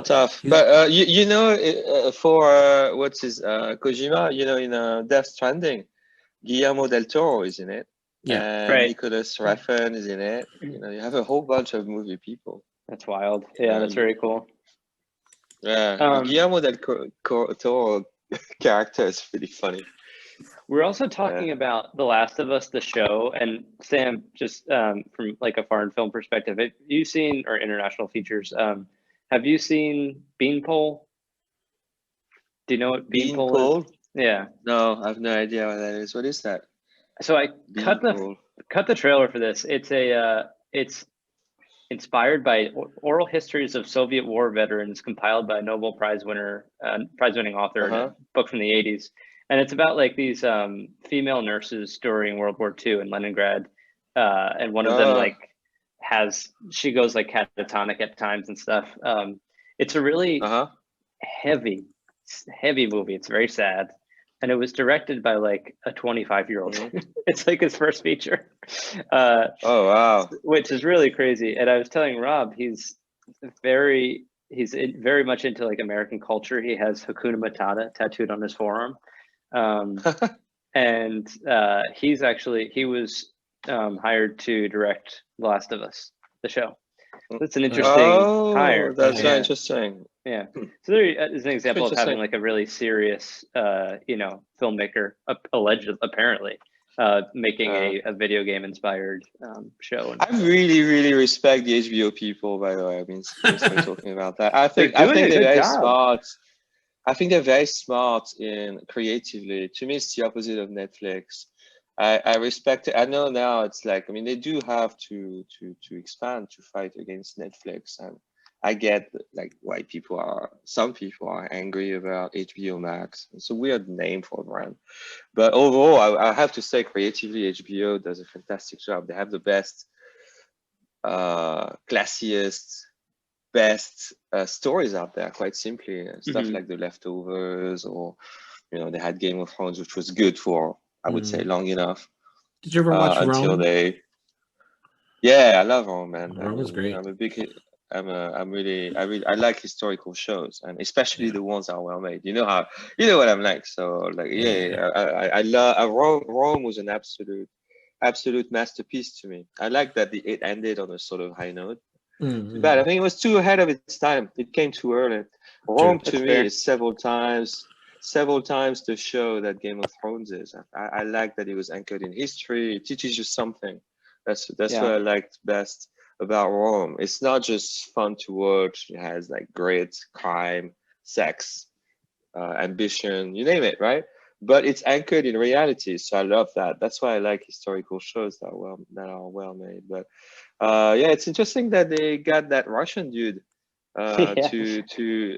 tough. But for what's his Kojima, in Death Stranding, Guillermo del Toro is in it. Yeah, right. Nicholas Refn is in it. You have a whole bunch of movie people. That's wild. Yeah, that's very cool. Yeah, Guillermo del Toro character is pretty funny. We're also talking about The Last of Us, the show, and Sam, just from like a foreign film perspective, have you seen, or international features? Have you seen Beanpole? Do you know what Beanpole is? Yeah. No, I have no idea what that is. What is that? So I cut the trailer for this. It's inspired by oral histories of Soviet war veterans compiled by a Nobel prize-winning author in a book from the 80s. And it's about like these female nurses during World War II in Leningrad. And one of them like she goes like catatonic at times and stuff. It's a really heavy movie. It's very sad. And it was directed by like a 25-year-old. It's like his first feature. Oh, wow. Which is really crazy. And I was telling Rob, he's very much into like American culture. He has Hakuna Matata tattooed on his forearm. And he was hired to direct The Last of Us, the show. That's an interesting hire. That's very interesting. Yeah. So there is an example of having like a really serious, filmmaker, apparently, making a video game inspired show. I really, really respect the HBO people, by the way. I mean, talking about that. I think they're very smart. I think they're very smart in creatively. To me, it's the opposite of Netflix. I respect it. I know now it's like, I mean, they do have to expand to fight against Netflix I get like why some people are angry about HBO Max. It's a weird name for a brand, but overall, I have to say, creatively, HBO does a fantastic job. They have the best, classiest, best stories out there. Quite simply, stuff like The Leftovers, or they had Game of Thrones, which was good for, I would say, long enough. Did you ever watch until Rome? Yeah, I love Rome, man. Rome was great. I like historical shows, and especially the ones that are well made. You know what I'm like. So like, I love Rome was an absolute masterpiece to me. I like that it ended on a sort of high note. Mm-hmm. But I think it was too ahead of its time. It came too early. Rome to me is several times the show that Game of Thrones is. I like that it was anchored in history. It teaches you something. That's what I liked best about Rome. It's not just fun to watch. It has like grit, crime, sex, ambition, you name it, right? But it's anchored in reality. So I love that. That's why I like historical shows that are well made. But it's interesting that they got that Russian dude to do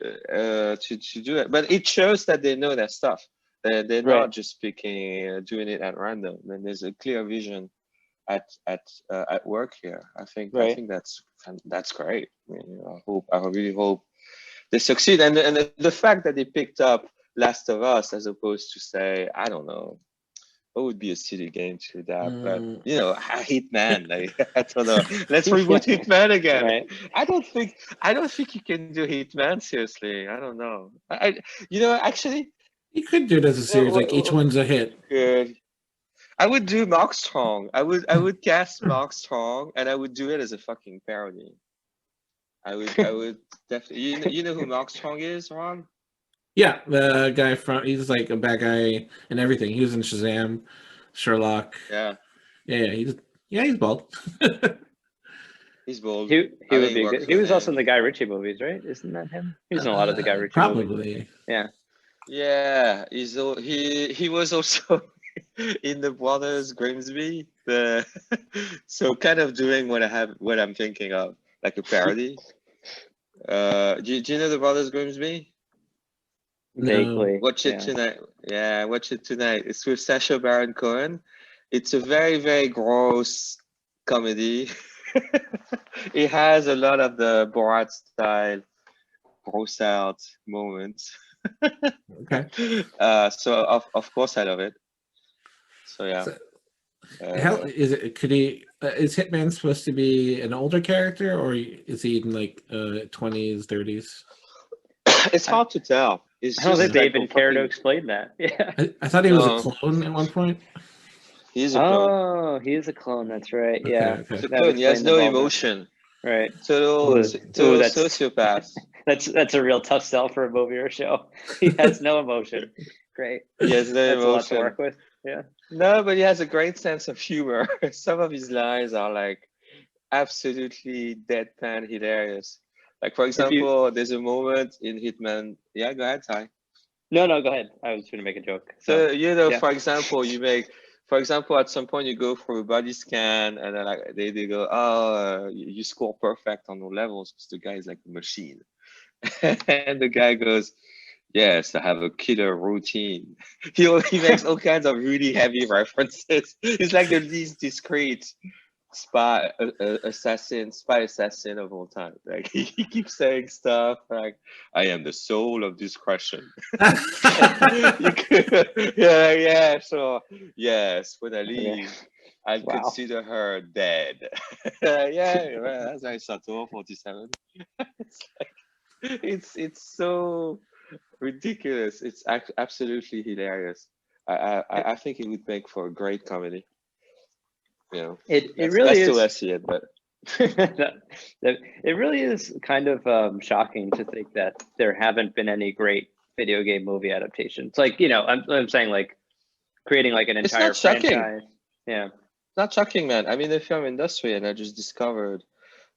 it. But it shows that they know their stuff. They're not just doing it at random. And there's a clear vision at work here. I think that's great. I mean, I really hope they succeed. And the fact that they picked up Last of Us as opposed to, say, I don't know, what would be a silly game to adapt? But Hitman, like, I don't know. Let's reboot Hitman again. Right. I don't think you can do Hitman seriously. I don't know. Actually, you could do it as a series, like each one's a hit. Good. I would do Mark Strong. I would cast Mark Strong, and I would do it as a fucking parody. I would definitely. You know who Mark Strong is, Ron? Yeah, the guy he's like a bad guy and everything. He was in Shazam, Sherlock. Yeah. He's bald. He's bald. He would be good. He was also in the Guy Ritchie movies, right? Isn't that him? He was in a lot of the Guy Ritchie movies. Probably. Yeah. Yeah, he was also in the Brothers Grimsby. So kind of doing what I'm thinking of, like a parody. Do you know the Brothers Grimsby? Vaguely. Watch it tonight. Yeah, watch it tonight. It's with Sacha Baron Cohen. It's a very, very gross comedy. It has a lot of the Borat style gross out moments. Okay. So of course I love it. So yeah. Is it? Could he? Is Hitman supposed to be an older character, or is he in like 20s, 30s? It's hard to tell. I don't think they even care to explain that. Yeah. I thought he was a clone at one point. He's a clone. Oh, he is a clone. That's right. Yeah. Okay. He's a clone. He has no emotion. Right. Total sociopath. That's a real tough sell for a movie or show. He has no emotion. Great. He has no emotion. A lot to work with. Yeah. No, but he has a great sense of humor. Some of his lines are like absolutely deadpan hilarious. Like, for example, there's a moment in Hitman. Yeah, go ahead, Ty. No, go ahead. I was trying to make a joke. So for example, at some point you go through a body scan, and then like they go, oh, you score perfect on the levels because the guy is like a machine. And the guy goes, yes, I have a killer routine. He makes all kinds of really heavy references. He's like the least discreet spy assassin of all time. Like, he keeps saying stuff like, I am the soul of discretion. Sure. Yes, when I leave, I'll consider her dead. That's like Sato 47. It's so ridiculous. It's absolutely hilarious. I think it would make for a great comedy. It really is. Still I see it, but it really is kind of shocking to think that there haven't been any great video game movie adaptations. Like, I'm saying, like, creating like an entire franchise. Yeah, it's not shocking, man. I mean, the film industry, and I just discovered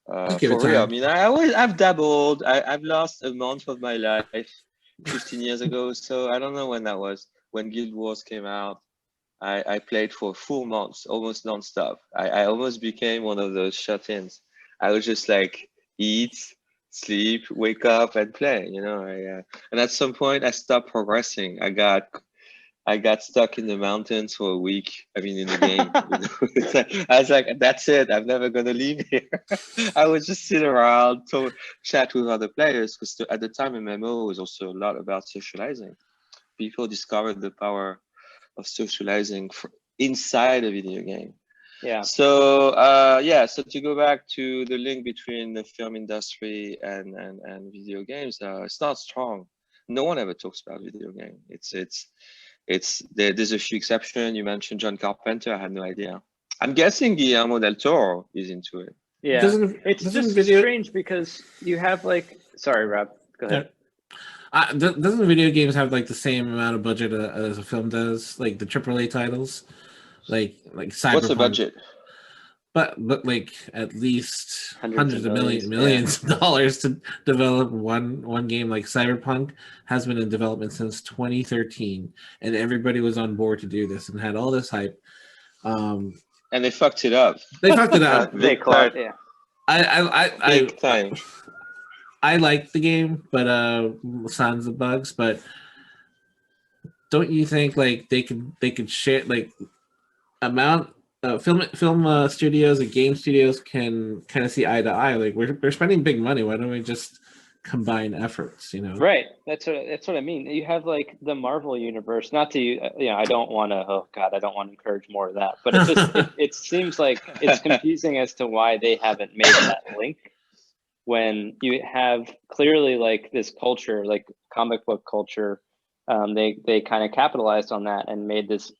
for real. I mean, I've dabbled. I've lost a month of my life 15 years ago, so I don't know when that was. When Guild Wars came out, I played for full months, almost nonstop. I almost became one of those shut-ins. I would just like eat, sleep, wake up, and play. And at some point, I stopped progressing. I got stuck in the mountains for a week. I mean, in the game. It's like, I was like, that's it. I'm never gonna leave here. I would just sit around, chat with other players, because at the time, MMO was also a lot about socializing. People discovered the power of socializing inside a video game. Yeah. So so to go back to the link between the film industry and video games, it's not strong. No one ever talks about video game. There's a few exceptions. You mentioned John Carpenter. I had no idea. I'm guessing Guillermo del Toro is into it. Yeah, it's just strange because you have like. Sorry, Rob. Go ahead. Doesn't video games have like the same amount of budget as a film does? Like the AAA titles, like Cyberpunk. What's the budget? But like at least hundreds of millions yeah. of dollars to develop one game. Like Cyberpunk has been in development since 2013, and everybody was on board to do this and had all this hype. And they fucked it up. They fucked it up. They caught, yeah. Big time. I like the game, but sans the bugs. But don't you think like they could share like amount film studios and game studios can kind of see eye to eye? Like we're spending big money. Why don't we just combine efforts? Right. That's what I mean. You have like the Marvel universe. Not to I don't want to. Oh God, I don't want to encourage more of that. But it just it seems like it's confusing as to why they haven't made that link. When you have clearly like this culture, like comic book culture, they kind of capitalized on that and made this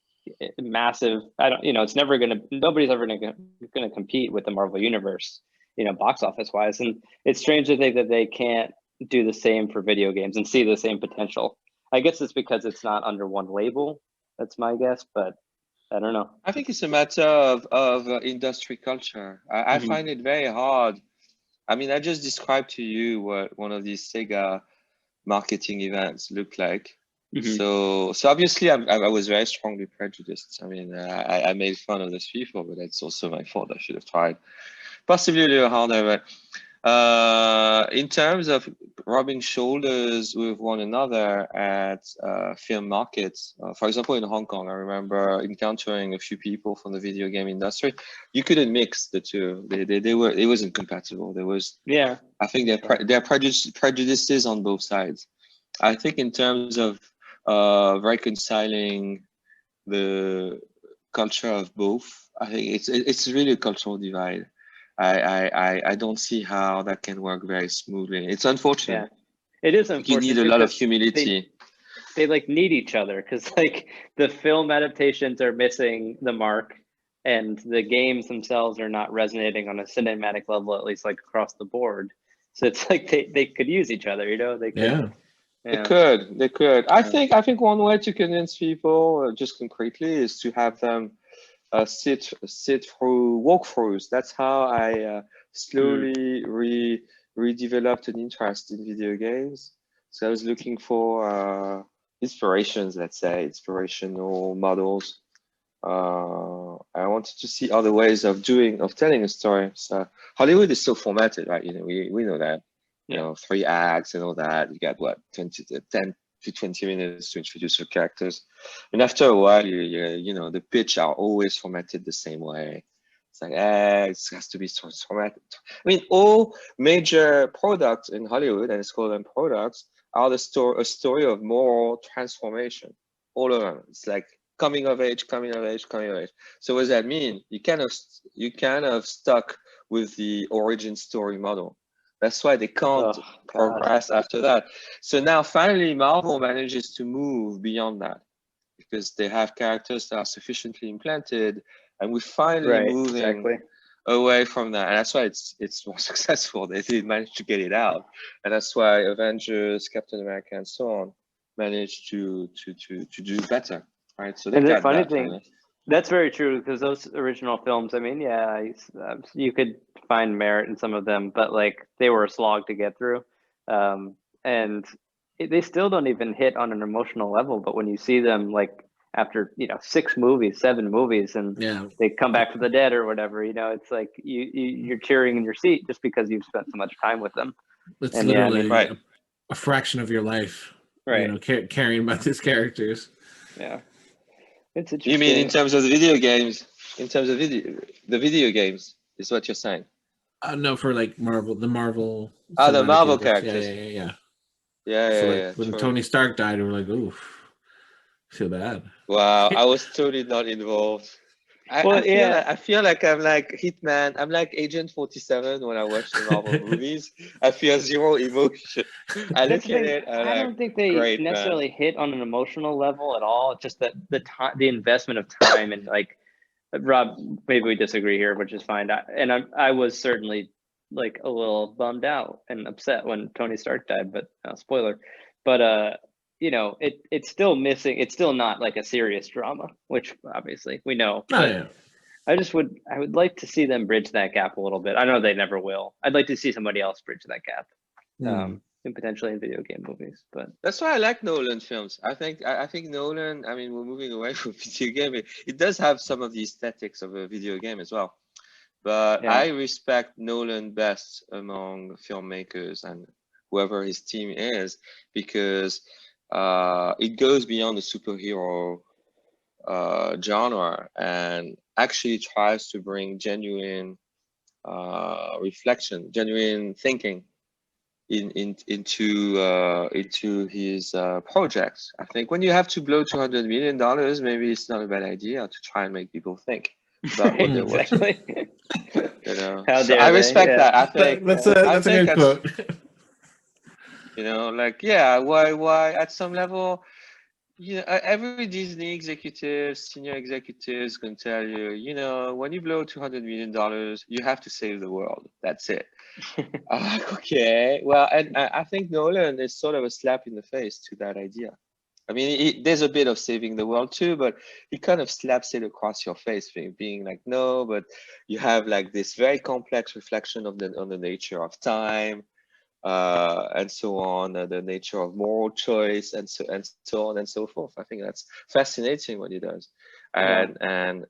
massive. It's never nobody's ever gonna compete with the Marvel universe, box office wise. And it's strange to think that they can't do the same for video games and see the same potential. I guess it's because it's not under one label. That's my guess, but I don't know. I think it's a matter of industry culture. I find it very hard. I mean, I just described to you what one of these Sega marketing events looked like. So obviously I was very strongly prejudiced. I mean, I made fun of those people, but that's also my fault. I should have tried possibly a little harder. But in terms of rubbing shoulders with one another at film markets, for example, in Hong Kong, I remember encountering a few people from the video game industry. You couldn't mix the two. It wasn't compatible. There was, I think there are prejudices on both sides. I think in terms of reconciling the culture of both, I think it's really a cultural divide. I don't see how that can work very smoothly. It's unfortunate. Yeah, it is unfortunate. You need a lot of humility. They like need each other because like the film adaptations are missing the mark, and the games themselves are not resonating on a cinematic level, at least like across the board. So it's like they could use each other. They could. Yeah. They could. I think one way to convince people, just concretely, is to have them sit through walkthroughs. That's how I slowly redeveloped an interest in video games. So I was looking for inspirations, let's say, inspirational models. I wanted to see other ways of telling a story. So Hollywood is so formatted, right? We know that. 3 acts and all that. You got 10 to 20 minutes to introduce your characters, and after a while, the pitch are always formatted the same way. It's like, it has to be formatted. I mean, all major products in Hollywood, and it's called them products, are a story of moral transformation. All of them. It's like coming of age. So what does that mean? You kind of stuck with the origin story model. That's why they can't progress after that. So now finally Marvel manages to move beyond that because they have characters that are sufficiently implanted, and we're finally moving away from that. And that's why it's more successful. They did manage to get it out. And that's why Avengers, Captain America, and so on managed to do better. Right. So the funny thing, that's very true, because those original films, I mean, you could find merit in some of them, but like they were a slog to get through, and they still don't even hit on an emotional level. But when you see them like after 6 movies, 7 movies, and they come back from the dead or whatever, it's like you're cheering in your seat just because you've spent so much time with them. It's And yeah, I literally mean, Right. a fraction of your life, right. caring about these characters. Yeah. It's You mean in interesting. terms of the video games? In terms of the video games is what you're saying? No, for like the Marvel Ah, the Cinematic Marvel Universe. characters. Yeah. Yeah, So yeah, like yeah. when True. Tony Stark died, we were like, oof, feel bad. Wow, I was totally not involved. Well, yeah. I feel like I'm like Hitman. I'm like Agent 47 when I watch the Marvel movies. I feel zero emotion. I That's look the at thing. it. I'm I like, don't think they great, man. necessarily hit on an emotional level at all. It's just that the time, the investment of time, and like Rob, maybe we disagree here, which is fine. I was certainly like a little bummed out and upset when Tony Stark died, but spoiler. But you know, it's still missing. It's still not like a serious drama, which obviously we know. Oh But yeah. I would like to see them bridge that gap a little bit. I know they never will. I'd like to see somebody else bridge that gap, and potentially in video game movies. But That's why I like Nolan films. I think Nolan. I mean, we're moving away from video game. It does have some of the aesthetics of a video game as well. But yeah, I respect Nolan best among filmmakers and whoever his team is because it goes beyond the superhero genre and actually tries to bring genuine reflection, genuine thinking into his projects. I think when you have to blow $200 million, maybe it's not a bad idea to try and make people think about what they're watching. exactly. You know, How so dare I they? respect Yeah. that. I think That's I a think good quote. you know, like yeah, why at some level, you know, every Disney executive, senior executives can tell you, you know, when you blow $200 million, you have to save the world. That's it. I'm like, okay, well, and I think Nolan is sort of a slap in the face to that idea. I mean, there's a bit of saving the world too, but he kind of slaps it across your face, being like, no, but you have like this very complex reflection of on the nature of time, and so on, the nature of moral choice, and so on and so forth. I think that's fascinating what he does, and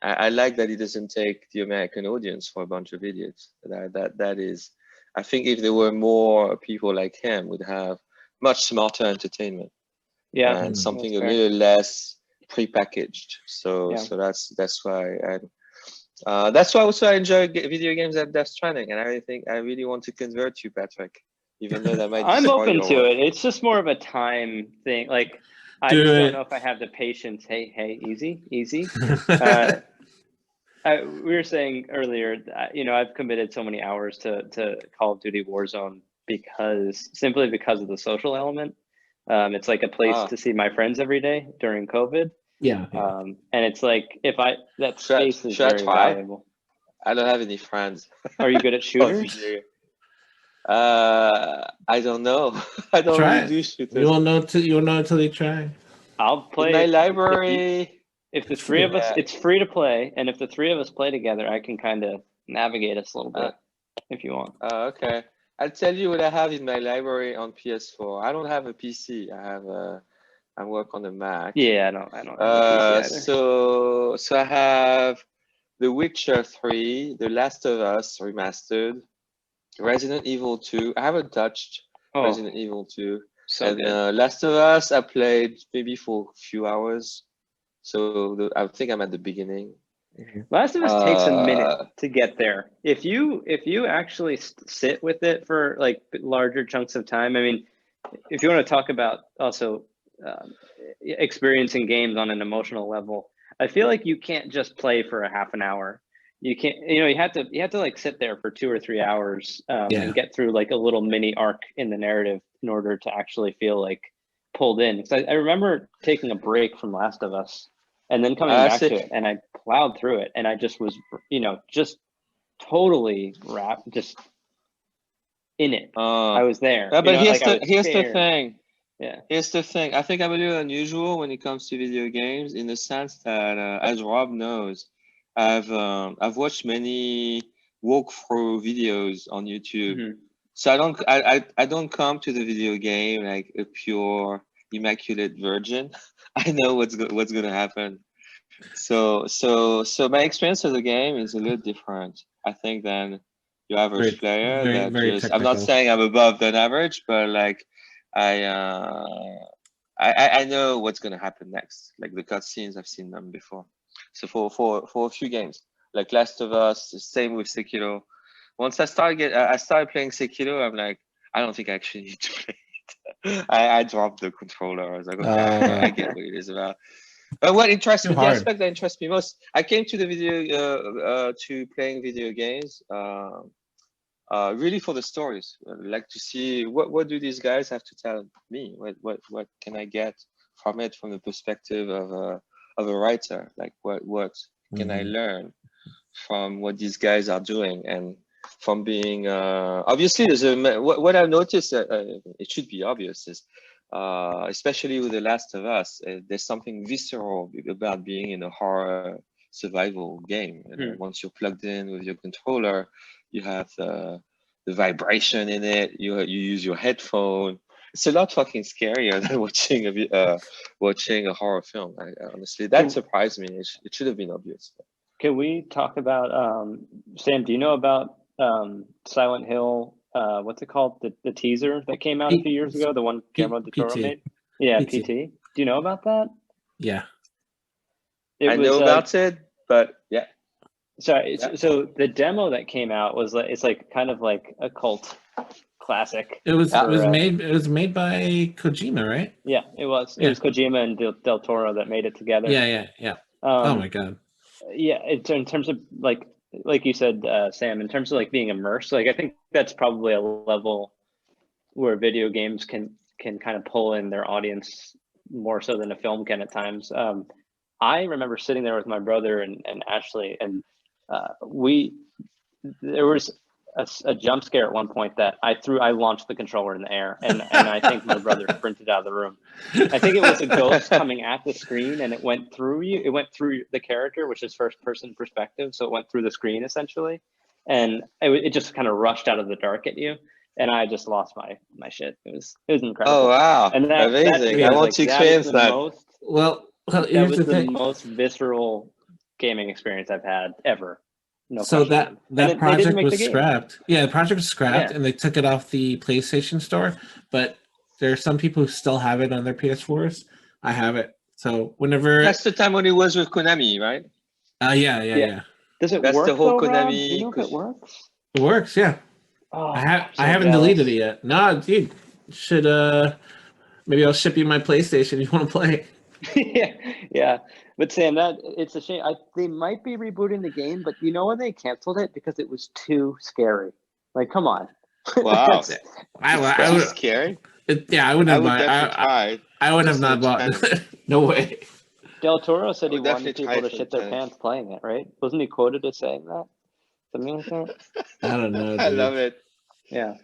I like that he doesn't take the American audience for a bunch of idiots. That is, I think if there were more people like him, we'd have much smarter entertainment. Yeah, And something a fair. little less prepackaged. So Yeah. so that's why that's why also I enjoy video games at Death Stranding, and I really want to convert you, Patrick, even though that might I'm destroy open your to work. it. It's just more of a time thing. Like I Do just don't it. know if I have the patience. Hey, easy. Uh, we were saying earlier, you know, I've committed so many hours to Call of Duty Warzone simply because of the social element. It's like a place Ah, to see my friends every day during COVID. yeah. And it's like that should space is I very try? valuable. I don't have any friends. Are you good at on shooters? video. I don't know. I don't Try really it. do You shooters. won't know until you try. I'll In play my if library, if the three of us, yeah. it's free to play, and if the three of us play together, I can kind of navigate us a little bit if you want. Okay. I'll tell you what I have in my library on PS4. I don't have a PC. I work on a Mac. Yeah, I don't have a PC either. So I have The Witcher 3, The Last of Us remastered, Resident Evil 2. I haven't touched Resident Evil 2. So And good. Last of Us, I played maybe for a few hours. So I think I'm at the beginning. Last of Us takes a minute to get there. If you actually sit with it for like larger chunks of time, I mean, if you want to talk about also experiencing games on an emotional level, I feel like you can't just play for a half an hour. You can't, you know, you have to like sit there for 2 or 3 hours and get through like a little mini arc in the narrative in order to actually feel like pulled in. Because I remember taking a break from Last of Us and then coming back to it, and I plowed through it, and I just was, you know, just totally wrapped, just in it. I was there. But you know, here's like here's the thing. Yeah. Here's the thing. I think I'm a little unusual when it comes to video games in the sense that, as Rob knows, I've watched many walkthrough videos on YouTube. Mm-hmm. So I don't come to the video game like a pure immaculate virgin. I know what's gonna happen. So my experience of the game is a little different, I think, than your average player. That very just, I'm not technical. saying I'm above than average, but like I know what's gonna happen next. Like the cutscenes, I've seen them before. So for a few games, like Last of Us, the same with Sekiro. Once I started playing Sekiro, I'm like, I don't think I actually need to play it. I dropped the controller. I was like, okay, I get what it is about. But what interests me, the aspect that interests me most, I came to the to playing video games, really for the stories. I'd like to see what do these guys have to tell me? What can I get from it from the perspective of a writer? Like what can I learn from what these guys are doing? And from being obviously there's what I've noticed, it should be obvious, is especially with The Last of Us, there's something visceral about being in a horror survival game. Once you're plugged in with your controller, you have the vibration in it. You use your headphone. It's a lot fucking scarier than watching a horror film. Honestly, that surprised me. It should have been obvious. Can we talk about Sam? Do you know about Silent Hill? What's it called? The teaser that came out a few years ago. The one Guillermo del Toro made. Yeah, PT. Do you know about that? Yeah, I know about it, but yeah. Sorry. Yeah. So the demo that came out was like, it's like kind of like a cult classic. It was made by Kojima, right? Yeah, it was. It was Kojima and Del Toro that made it together. Yeah. Oh my god. Yeah, in terms of like you said, Sam, in terms of like being immersed, like I think that's probably a level where video games can kind of pull in their audience more so than a film can at times. I remember sitting there with my brother and Ashley, and there was a jump scare at one point that I launched the controller in the air, and I think my brother sprinted out of the room. I think it was a ghost coming at the screen, and it went through you. It went through the character, which is first person perspective, so it went through the screen essentially, and it just kind of rushed out of the dark at you, and I just lost my shit. It was incredible. Oh wow! And amazing! I want to experience that. Well, that was the most visceral gaming experience I've had ever. No so question. that project was scrapped. Yeah, the project was scrapped, and they took it off the PlayStation Store. But there are some people who still have it on their PS4s. I have it. So whenever that's the time when it was with Konami, right? Yeah. Does it that's work? The whole though, Konami. Rob? Do you know if it works? It works. Yeah. Oh, I haven't deleted it yet. No, dude. Should maybe I'll ship you my PlayStation. You want to play? yeah. But Sam, it's a shame. They might be rebooting the game, but you know when they canceled it because it was too scary. Like, come on. Wow. I would scary. I wouldn't have bought. I would have not bought. No way. Del Toro said he wanted people to shit their pants playing it, right? Wasn't he quoted as saying that? Something like that. I don't know. Dude. I love it. Yeah.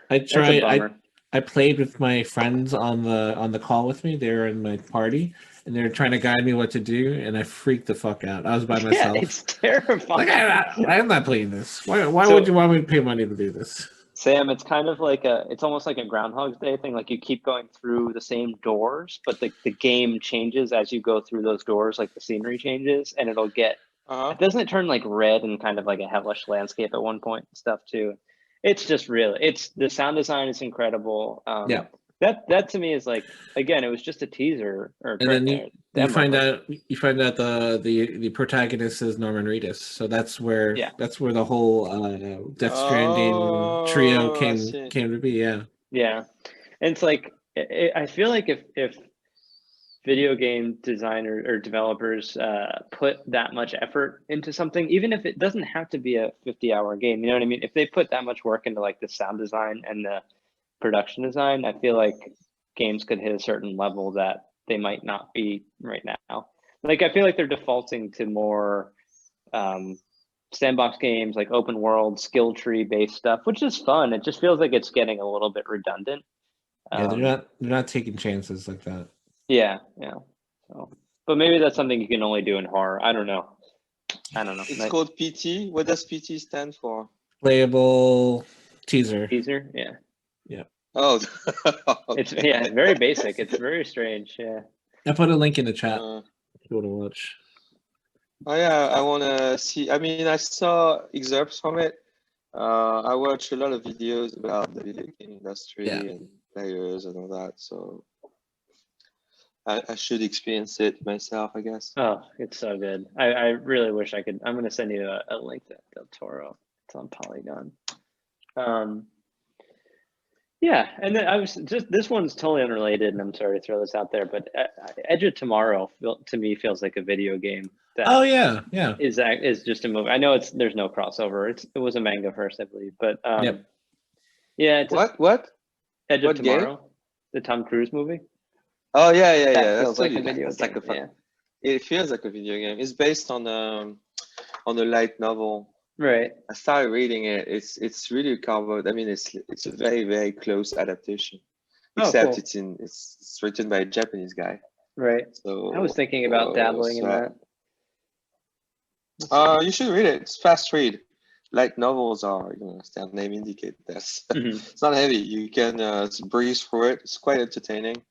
I tried. I played with my friends on the call with me. They were in my party, and they were trying to guide me what to do, and I freaked the fuck out. I was by myself. Yeah, it's terrifying. Like, I'm not playing this. Why would you want me to pay money to do this? Sam, it's kind of like it's almost like a Groundhog Day thing. Like you keep going through the same doors, but the game changes as you go through those doors. Like the scenery changes, and it'll get. Doesn't it turn like red and kind of like a hellish landscape at one point and stuff too? It's just really, the sound design is incredible. Yeah. That to me is like, again, it was just a teaser. And then you find out the protagonist is Norman Reedus, so that's where the whole Death Stranding trio came to be. Yeah. And it's like I feel like if video game designer or developers put that much effort into something, even if it doesn't have to be a 50-hour game, you know what I mean? If they put that much work into like the sound design and the production design, I feel like games could hit a certain level that they might not be right now. Like, I feel like they're defaulting to more sandbox games, like open world, skill tree based stuff, which is fun. It just feels like it's getting a little bit redundant. Yeah, they're not taking chances like that. Yeah. So, but maybe that's something you can only do in horror. I don't know. It's called PT. What does PT stand for? Playable teaser. Teaser, yeah. Oh, okay. It's very basic. It's very strange. Yeah. I put a link in the chat if you want to watch. Oh yeah, I want to see. I mean, I saw excerpts from it. I watch a lot of videos about the video game industry Yeah. and players and all that, so I should experience it myself, I guess. Oh, it's so good. I really wish I could. I'm going to send you a link to Del Toro. It's on Polygon. Yeah, and then I was just, this one's totally unrelated, and I'm sorry to throw this out there, but Edge of Tomorrow to me feels like a video game. That Oh yeah, yeah. is just a movie. I know there's no crossover. It was a manga first, I believe, but Yep. yeah, it's What? Edge what of game? Tomorrow, the Tom Cruise movie. Oh yeah, yeah, That yeah. feels like a totally, video that's game. like a fun. Yeah, It feels like a video game. It's based on a light novel. right. I started reading it. It's really covered. I mean, it's a very, very close adaptation, Oh, except cool. it's written by a Japanese guy. Right. So I was thinking about dabbling in that. You should read it. It's fast read. Light novels are, as their name indicate, that's it's not heavy. You can breeze through it. It's quite entertaining.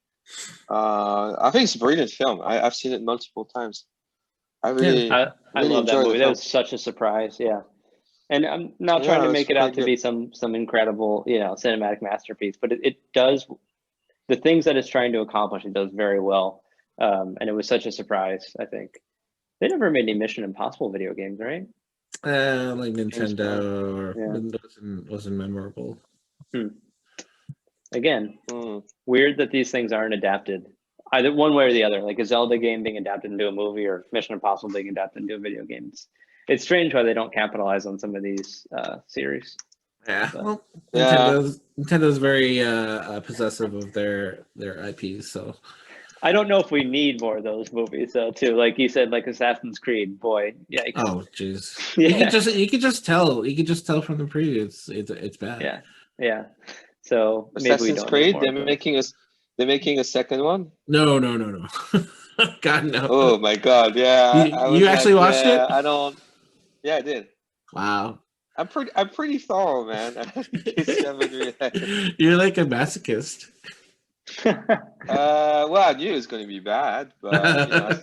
I think it's a brilliant film. I've seen it multiple times. I really, I really love that enjoy movie. the That film. was such a surprise. Yeah. And I'm not trying Yeah, to it was make it out quite to be good. some incredible, cinematic masterpiece, but it does the things that it's trying to accomplish. It does very well, and it was such a surprise. I think they never made any Mission Impossible video games, right? Like James Bond. Nintendo or Yeah. wasn't memorable. Again, Mm. weird that these things aren't adapted either one way or the other. Like a Zelda game being adapted into a movie or Mission Impossible being adapted into a video game. It's strange why they don't capitalize on some of these series. Yeah, But, well, Yeah. Nintendo's very possessive of their IPs, so I don't know if we need more of those movies though, too. Like you said, like Assassin's Creed, boy, yikes. oh jeez. Yeah. You could just tell from the preview it's bad. Yeah. So maybe we Assassin's don't need Creed, more of those. they're making a second one. No. God no. Oh my God, yeah. I was You actually like, watched yeah, it? I don't. Yeah, I did. Wow. I'm pretty thorough, man. In case you haven't realized. You're like a masochist. Well, I knew it was going to be bad, but I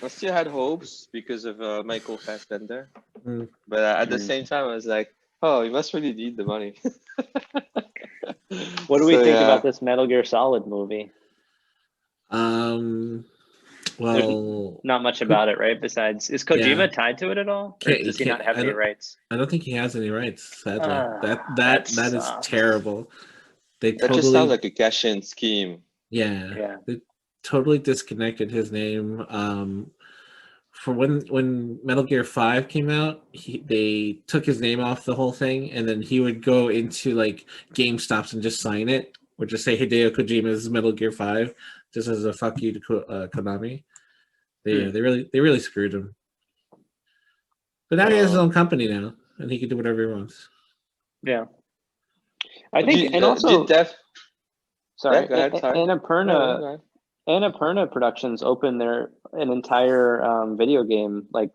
still had hopes because of Michael Fassbender. But at the same time, I was like, oh, you must really need the money. What do we think about this Metal Gear Solid movie? Well, not much about it, right? Besides, is Kojima tied to it at all? Or does he not have any rights? I don't think he has any rights. Sadly, that is sucks. terrible. That just sounds like a cash-in scheme. Yeah. They totally disconnected his name. For when Metal Gear 5 came out, they took his name off the whole thing, and then he would go into like GameStops and just sign it, or just say Hideo Kojima's Metal Gear 5, just as a fuck you to Konami. They really screwed him. But now he has his own company now, and he can do whatever he wants. Yeah, I think, and also, sorry, Annapurna Productions opened an entire video game like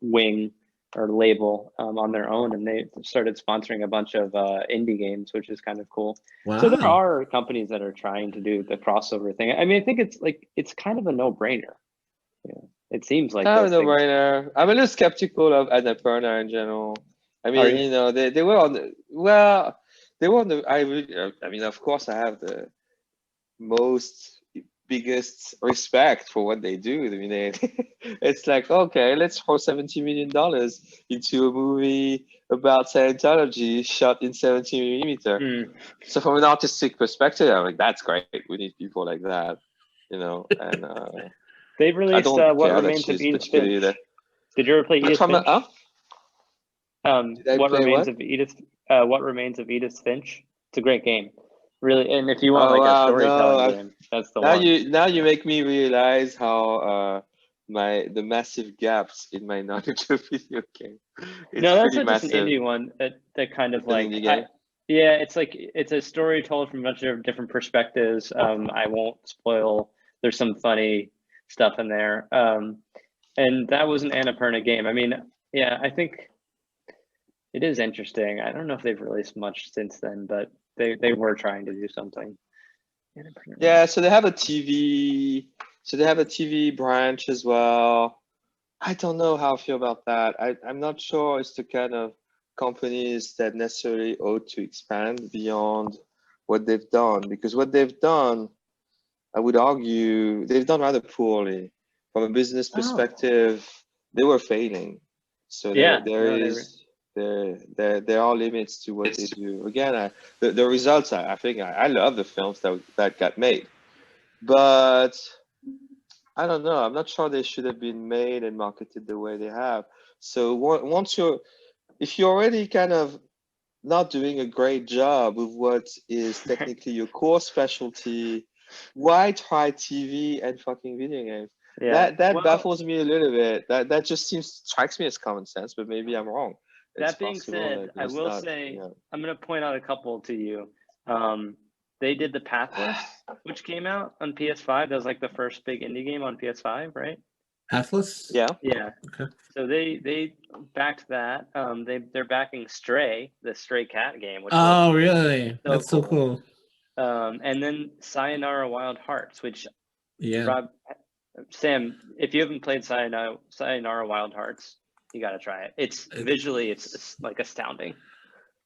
wing or label on their own, and they started sponsoring a bunch of indie games, which is kind of cool. Wow. So there are companies that are trying to do the crossover thing. I mean, I think it's kind of a no-brainer. Yeah, it seemes like a no-brainer. I'm a little skeptical of Annapurna in general. I mean, they were on the I mean, of course, I have the biggest respect for what they do. I mean, it's like, okay, let's throw $70 million into a movie about Scientology shot in 17 millimeter. So from an artistic perspective, I'm like, that's great. We need people like that, and they've released What Remains of Edith Finch. Did you ever play Edith Finch? What Remains of Edith Finch? It's a great game. Really, and if you want a storytelling game, that's the one. Now you make me realize how the massive gaps in my knowledge of video game. That's just an indie one that kind of like it's a story told from a bunch of different perspectives. I won't spoil. There's some funny stuff in there, and that was an Annapurna game. I mean, I think it is interesting. I don't know if they've released much since then, but they were trying to do something. Yeah, so they have a TV. So they have a TV branch as well. I don't know how I feel about that. I'm not sure it's the kind of companies that necessarily ought to expand beyond what they've done, because what they've done, I would argue, they've done rather poorly. From a business perspective, they were failing. So there are limits to what they do. Again, the results, I think I love the films that got made, but I don't know. I'm not sure they should have been made and marketed the way they have. So once if you're already kind of not doing a great job with what is technically your core specialty, why try TV and fucking video games? Yeah. That baffles me a little bit. That just strikes me as common sense, but maybe I'm wrong. That being said, I will say, I'm going to point out a couple to you. They did the Pathless, which came out on PS5. That was like the first big indie game on PS5, right? Pathless? Yeah. Yeah. Okay. So they backed that. They're backing Stray, the Stray Cat game. Which really? That's so cool. And then Sayonara Wild Hearts, which yeah. Sam, if you haven't played Sayonara Wild Hearts, you got to try it. It's visually, it's like astounding.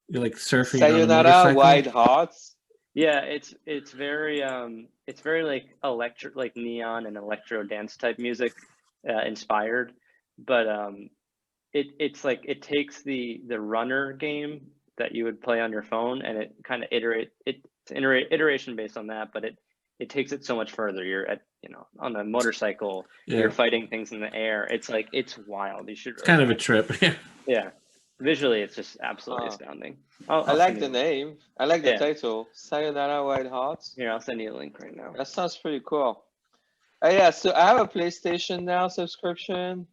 You're like surfing Sayonara Wild Hearts. Yeah, it's very like electro, like neon and electro dance type music inspired, but it's like it takes the runner game that you would play on your phone and it kind of iteration based on that, but it takes it so much further. You're at on a motorcycle, you're fighting things in the air. It's like it's wild. You should. It's kind of a trip. Yeah. Visually, it's just absolutely astounding. I like the name. I like the title. Sayonara Wild Hearts. Here, I'll send you a link right now. That sounds pretty cool. Yeah, so I have a PlayStation Now subscription.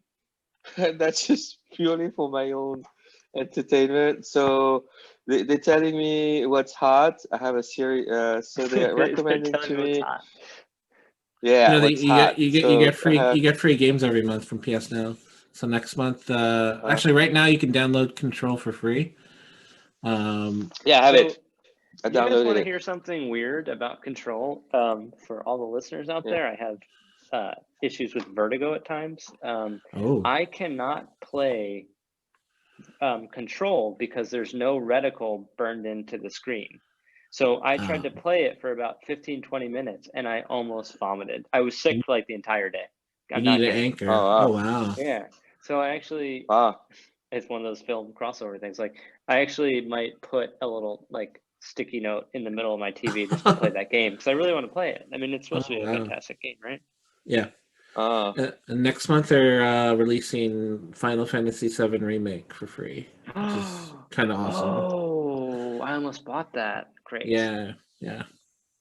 That's just purely for my own entertainment. So they're telling me what's hot. I have a series. So they're recommending to me. Yeah, you get free games every month from PS Now. So next month, actually, right now you can download Control for free. Yeah, I have it. I downloaded it. You guys want to hear something weird about Control? For all the listeners out there, I have issues with vertigo at times. I cannot play Control because there's no reticle burned into the screen. So I tried to play it for about 15-20 minutes, and I almost vomited. I was sick for like the entire day. You need an anchor. Oh, wow. Yeah. So I actually, it's one of those film crossover things. Like I actually might put a little like sticky note in the middle of my TV just to play that game because I really want to play it. I mean, it's supposed to be a fantastic game, right? Yeah. Next month they're releasing Final Fantasy VII Remake for free, which is kind of awesome. Oh, I almost bought that. Great. Yeah.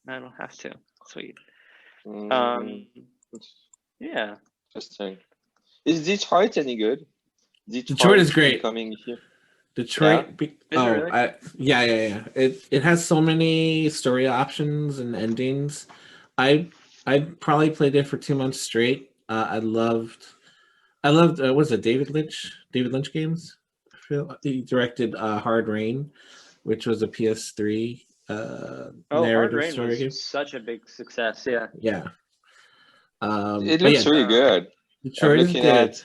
I don't have to. Sweet. Yeah. Interesting. Is Detroit any good? Detroit is great. Coming here. Detroit. Yeah. Yeah. It has so many story options and endings. I probably played it for 2 months straight. I loved. What was it? David Lynch games. He directed Hard Rain, which was a PS3 narrative story game. Such a big success. Yeah. Yeah. It looks really good. Detroit is good.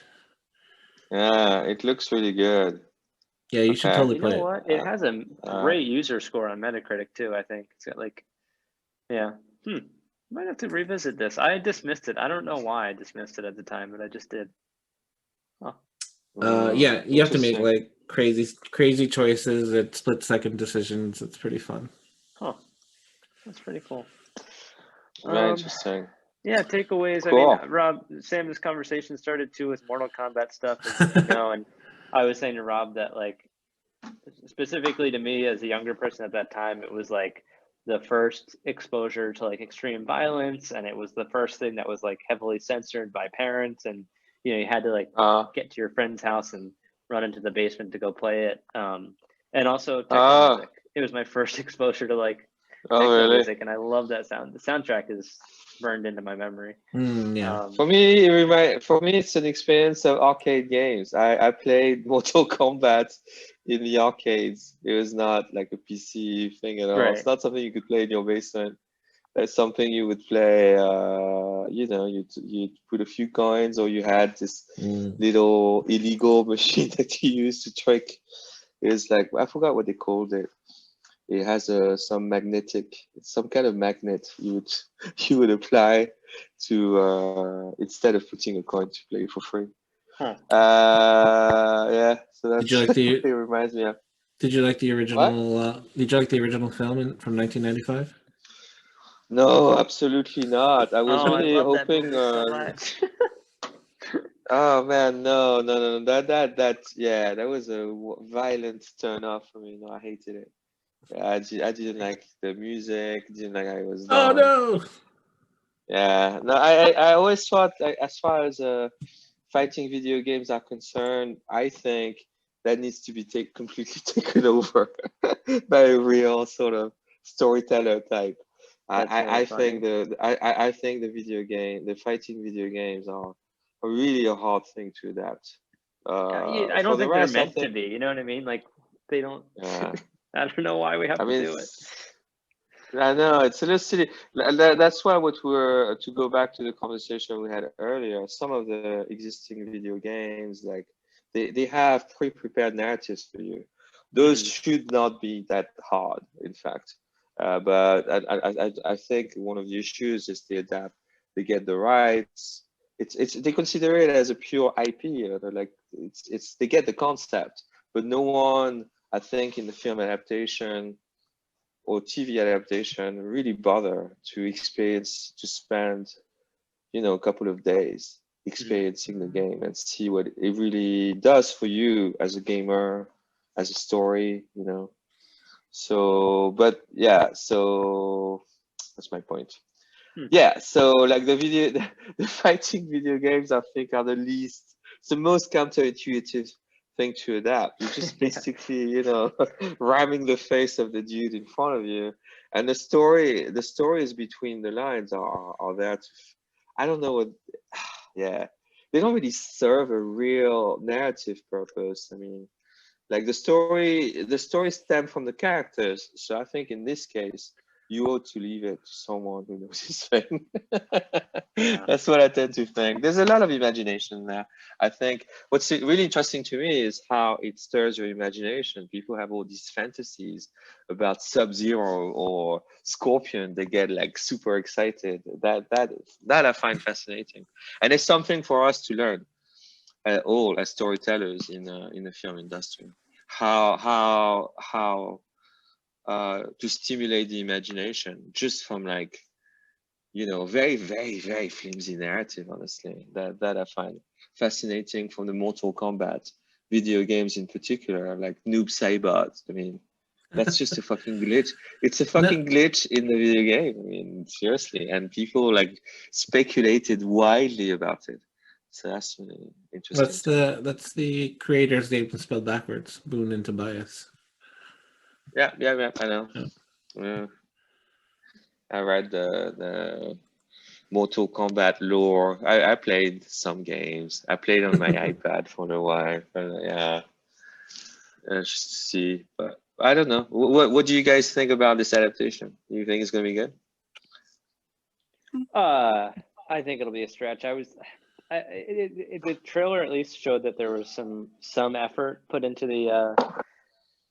Yeah, it looks really good. Yeah, you should totally play it. You know what? It has a great user score on Metacritic too. I think it's got like, Might have to revisit this. I dismissed it. I don't know why I dismissed it at the time, but I just did. Yeah, you have to make like crazy choices at split-second decisions. It's pretty fun. That's pretty cool. Very interesting. Yeah, takeaways. Cool. I mean, Rob, Sam, this conversation started too with Mortal Kombat stuff, and I was saying to Rob that like, specifically to me as a younger person at that time, it was like the first exposure to like extreme violence, and it was the first thing that was like heavily censored by parents, and you had to like get to your friend's house and run into the basement to go play it. And also techno music. It was my first exposure to like techno music, and I love that sound. The soundtrack is burned into my memory. For me, it's an experience of arcade games. I played Mortal Kombat in the arcades. It was not like a PC thing at all. Right. It's not something you could play in your basement. That's something you would play. You'd put a few coins, or you had this little illegal machine that you used to trick It's like, I forgot what they called it. It has some kind of magnet you would apply to instead of putting a coin to play for free. Huh. Yeah. So that's Did you like it reminds me of. Did you like the original? Did you like the original film from 1995? No, absolutely not. I was Oh, I really love that hoping. movie so much. Oh man, no. That yeah, that was a violent turn off for me. No, I hated it. Yeah, I didn't like the music. Didn't like how it was Oh done. no! Yeah, no, I always thought, like, as far as fighting video games are concerned, I think that needs to be completely taken over by a real sort of storyteller type. That's really I funny. think I think the fighting video games are really a hard thing to adapt. I For don't the think they're rest, I meant to think, be. You know what I mean? Like they don't. yeah. I don't know why we have I to mean, do it. I know it's a little silly. That's why what we're to go back to the conversation we had earlier. Some of the existing video games, like they have pre-prepared narratives for you. Those should not be that hard, in fact. But I think one of the issues is they adapt. They get the rights. It's they consider it as a pure IP. They're like it's they get the concept, but no one, I think, in the film adaptation or TV adaptation really bother to spend, a couple of days experiencing the game and see what it really does for you as a gamer, as a story. So, but yeah, so that's my point. Yeah, so like the fighting video games, I think, are it's the most counterintuitive thing to adapt. You just basically, ramming the face of the dude in front of you, and the stories between the lines are there to, I don't know what, yeah, they don't really serve a real narrative purpose. I mean, like the story stem from the characters. So I think in this case, you ought to leave it to someone who knows his thing. That's what I tend to think. There's a lot of imagination there. I think what's really interesting to me is how it stirs your imagination. People have all these fantasies about Sub-Zero or Scorpion. They get like super excited. That I find fascinating, and it's something for us to learn all as storytellers in the film industry. How to stimulate the imagination just from, like, very, very, very flimsy narrative, honestly, that I find fascinating from the Mortal Kombat video games in particular, like Noob Saibot. I mean, that's just a fucking glitch. It's a fucking glitch in the video game. I mean, seriously. And people like speculated wildly about it. So that's really interesting. That's the creator's name spelled backwards. Boone and Tobias. Yeah, I know. Yeah. Yeah. I read the Mortal Kombat lore. I played some games. I played on my iPad for a while. Yeah, just to see. But I don't know. What do you guys think about this adaptation? Do you think it's gonna be good? I think it'll be a stretch. The trailer at least showed that there was some effort put into the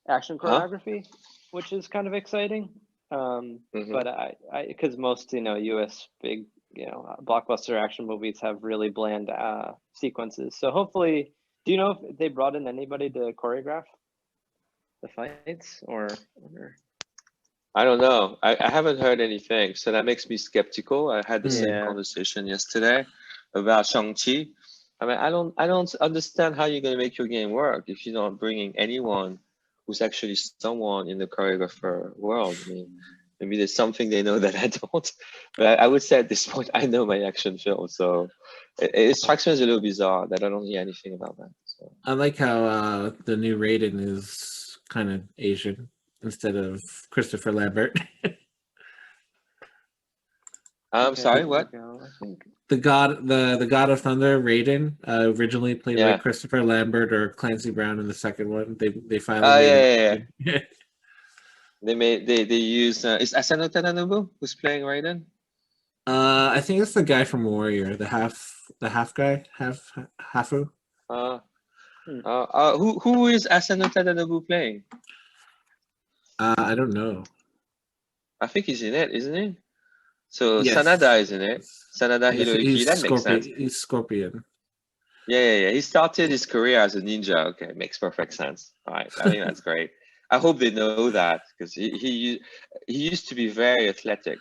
action choreography, which is kind of exciting. But because most U.S. big blockbuster action movies have really bland sequences. So hopefully, do you know if they brought in anybody to choreograph the fights or? I don't know. I haven't heard anything, so that makes me skeptical. I had the same conversation yesterday about Shang-Chi. I mean, I don't understand how you're going to make your game work if you're not bringing anyone who's actually someone in the choreographer world. I mean, maybe there's something they know that I don't. But I would say at this point, I know my action film, so it strikes me as a little bizarre that I don't hear anything about that. So. I like how the new Raiden is kind of Asian instead of Christopher Lambert. I'm sorry, what? The God of Thunder, Raiden, originally played by Christopher Lambert or Clancy Brown in the second one. They finally made it. They use is Asano Tadanobu who's playing Raiden? I think it's the guy from Warrior, the half guy, Hafu. Who is Asano Tadanobu playing? I don't know. I think he's in it, isn't he? So Yes. Sanada is in it. Sanada Yes, Hiroyuki. he's That makes sense. He's Scorpion. Yeah. He started his career as a ninja. Okay, makes perfect sense. All right, I think that's great. I hope they know that because he used to be very athletic.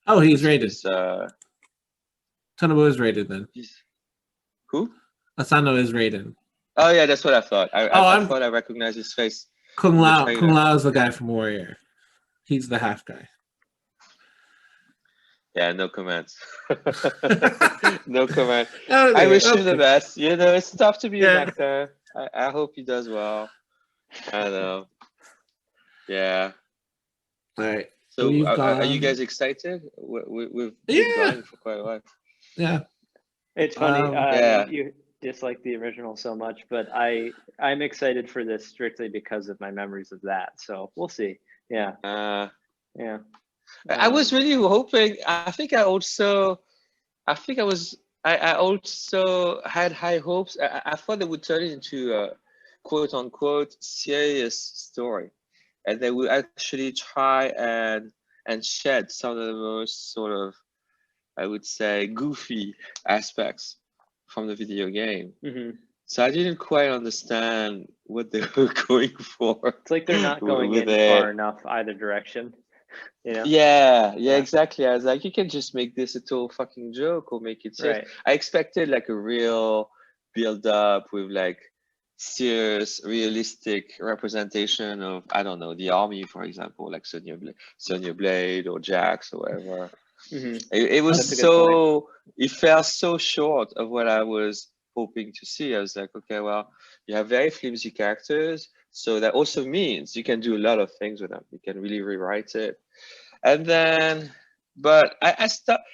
Oh, he's rated. Was, Tanobu is rated then. Who? Asano is rated. Oh yeah, that's what I thought. I thought I recognized his face. Kung Lao is the guy from Warrior. He's the half guy. Yeah, no comments. No comment. Okay, I wish him the best. You know, it's tough to be an actor. I hope he does well. I know. Yeah. All right. So are you guys excited? We've been going for quite a while. Yeah. It's funny. Yeah. You dislike the original so much, but I'm excited for this strictly because of my memories of that. So we'll see. Yeah. Yeah. I was really hoping. I also had high hopes. I thought they would turn it into a quote unquote serious story, and they would actually try and shed some of the most sort of, I would say, goofy aspects from the video game. Mm-hmm. So I didn't quite understand what they were going for. It's like they're not going in far enough either direction. You know? Yeah, exactly. I was like, you can just make this a total fucking joke or make it serious. Right. I expected like a real build up with like serious, realistic representation of, I don't know, the army, for example, like Sonya Blade or Jax or whatever. Mm-hmm. It was so, it fell so short of what I was hoping to see. I was like, okay, well, you have very flimsy characters, so that also means you can do a lot of things with them. You can really rewrite it. And then, but I stopped.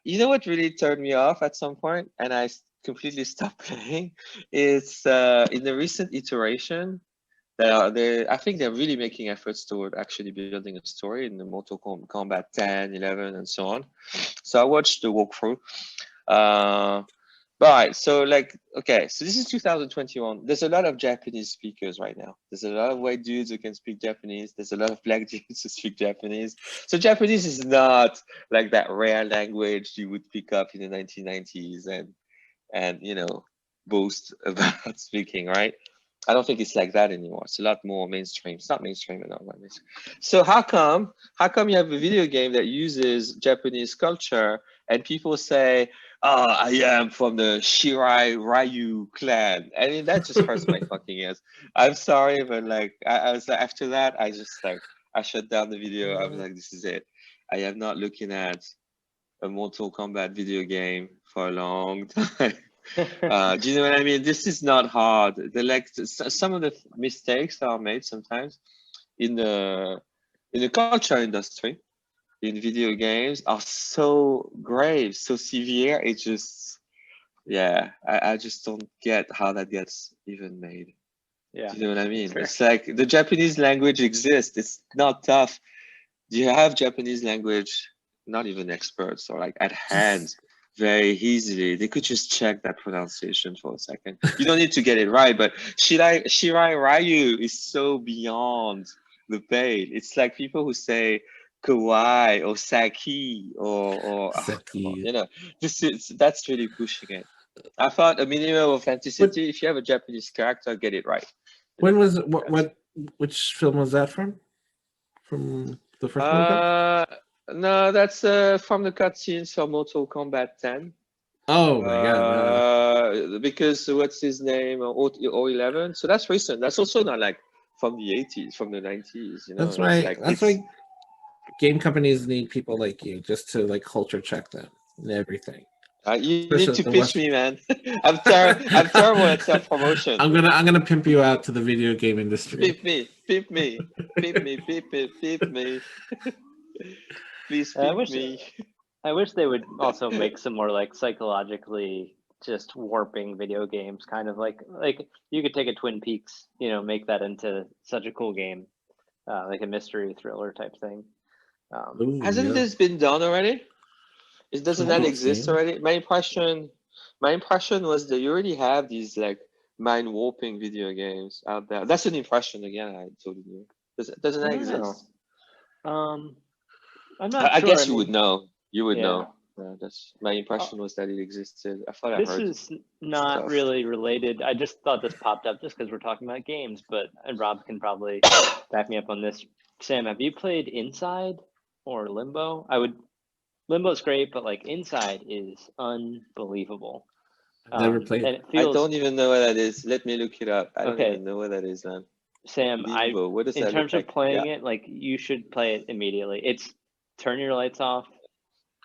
You know what really turned me off at some point, and I completely stopped playing? Is in the recent iteration, I think they're really making efforts toward actually building a story in the Mortal Kombat 10, 11, and so on. So I watched the walkthrough. Right, so like, okay, so this is 2021. There's a lot of Japanese speakers right now. There's a lot of white dudes who can speak Japanese. There's a lot of black dudes who speak Japanese. So Japanese is not like that rare language you would pick up in the 1990s and you know, boast about speaking, right? I don't think it's like that anymore. It's a lot more mainstream. It's not mainstream enough. So how come you have a video game that uses Japanese culture and people say, "Oh, I am from the Shirai Ryu clan"? I mean, that just hurts my fucking ears. I'm sorry, but like, I was like, after that, I just like, I shut down the video. I was like, this is it. I am not looking at a Mortal Kombat video game for a long time. Do you know what I mean? This is not hard. Some of the mistakes that are made sometimes in the culture industry, in video games, are so grave, so severe. It just, yeah, I just don't get how that gets even made. Yeah. Do you know what I mean? Sure. It's like the Japanese language exists. It's not tough. You have Japanese language, not even experts or like at hand very easily. They could just check that pronunciation for a second. You don't need to get it right, but Shirai Ryu is so beyond the pale. It's like people who say kawaii or saki or Saki. You know, that's really pushing it. I thought a minimum of authenticity. If you have a Japanese character, get it right. When was which film was that from? From the first Mortal Kombat? No, that's from the cutscenes from Mortal Kombat 10. Oh my god! Because what's his name? Or 11. So that's recent. That's also not like from the 80s, from the 90s. You know, that's right. That's why game companies need people like you just to like culture check them and everything. You need to pitch me, man. I'm terrible at self promotion. I'm gonna pimp you out to the video game industry. Pimp me. Please pimp me. I wish they would also make some more like psychologically just warping video games, kind of like you could take a Twin Peaks, you know, make that into such a cool game, like a mystery thriller type thing. Hasn't this been done already? Doesn't that exist already? My impression was that you already have these like mind warping video games out there. That's an impression again. I told you. Doesn't I that don't know. exist? I'm not I sure. guess I you would mean, know. You would yeah. know. That's my impression was that it existed. I thought I This heard is not stuff. really related. I just thought this popped up just because we're talking about games, but and Rob can probably back me up on this. Sam, have you played Inside or Limbo? Limbo's great, but like Inside is unbelievable. I've never played. And it I feels don't even know what that is. Let me look it up. I don't Okay. even know what that is, man. Sam, Limbo. What does in that terms look of like? playing Yeah. it, like you should play it immediately. It's turn your lights off,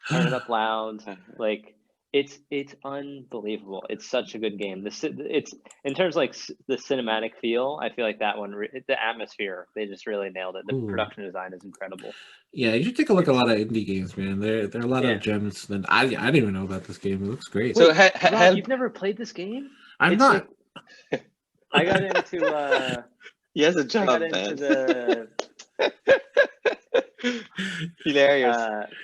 turn it up loud. Like it's unbelievable. It's such a good game. It's in terms of like the cinematic feel. I feel like that one, the atmosphere, they just really nailed it. The Ooh. production design is incredible. Yeah, you should take a look at a lot of indie games, man. There are a lot Yeah. of gems. That I didn't even know about this game. It looks great. So Wait, Rob, help. you've never played this game? I'm It's not. like- I got into He has a I job, got man. into the Hilarious.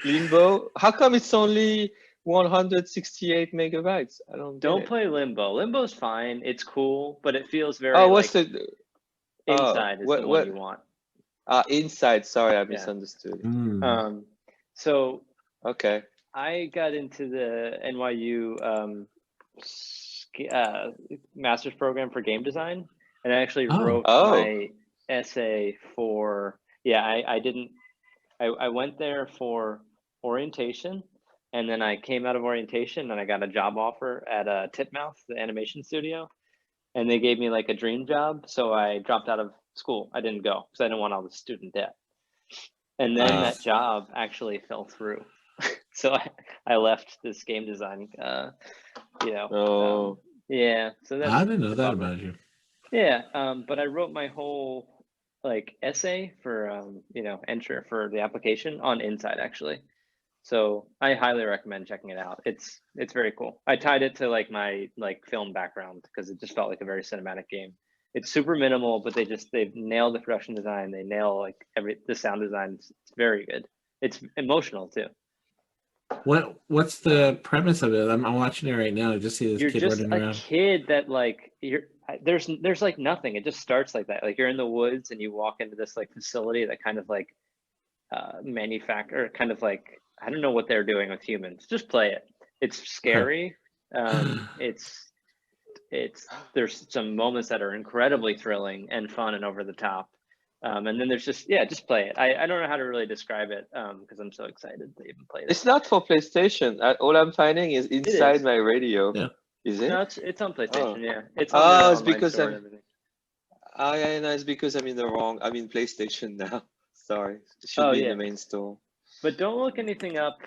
Limbo. How come it's only 168 megabytes? I don't get don't it. play Limbo. Limbo's fine. It's cool, but it feels very Oh, what's like the Inside is the one what? you want. Inside. Sorry, I misunderstood. Mm. So Okay. I got into the NYU master's program for game design, and I actually wrote Oh. my essay for. Yeah, I didn't. I went there for orientation, and then I came out of orientation and I got a job offer at Titmouth, the animation studio, and they gave me like a dream job. So I dropped out of school. I didn't go because I didn't want all the student debt. And then that job actually fell through. So I left this game design, Oh. yeah. So that's I didn't know the that bummer. about you. Yeah, but I wrote my whole like essay for enter for the application on Inside actually. So I highly recommend checking it out. It's very cool. I tied it to like my like film background because it just felt like a very cinematic game. It's super minimal, but they've nailed the production design. They nail like the sound design. It's very good. It's emotional too. What's the premise of it? I'm watching it right now. I just see this You're kid just running a around. kid that like there's like nothing. It just starts like that. Like you're in the woods and you walk into this like facility that kind of like manufacture kind of like I don't know what they're doing with humans. Just play it. It's scary. There's some moments that are incredibly thrilling and fun and over the top. And then there's just play it. I don't know how to really describe it because I'm so excited to even play it. It's not for PlayStation. All I'm finding is Inside My Radio. Yeah. Is it? No, it's on PlayStation. Oh. Yeah, it's on the It's online because store and everything. yeah, no, it's because I'm in the wrong. I'm in PlayStation now. Sorry, it should be in the main store. But don't look anything up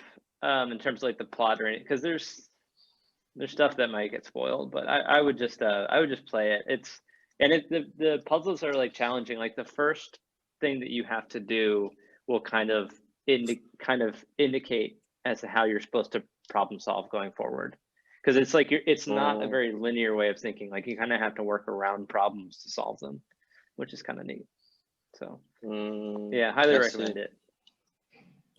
in terms of like the plot or anything, because there's stuff that might get spoiled. But I would just play it. The puzzles are like challenging. Like the first thing that you have to do will kind of indicate as to how you're supposed to problem solve going forward. Because it's like it's not a very linear way of thinking. Like you kind of have to work around problems to solve them, which is kind of neat. So yeah, highly recommend it.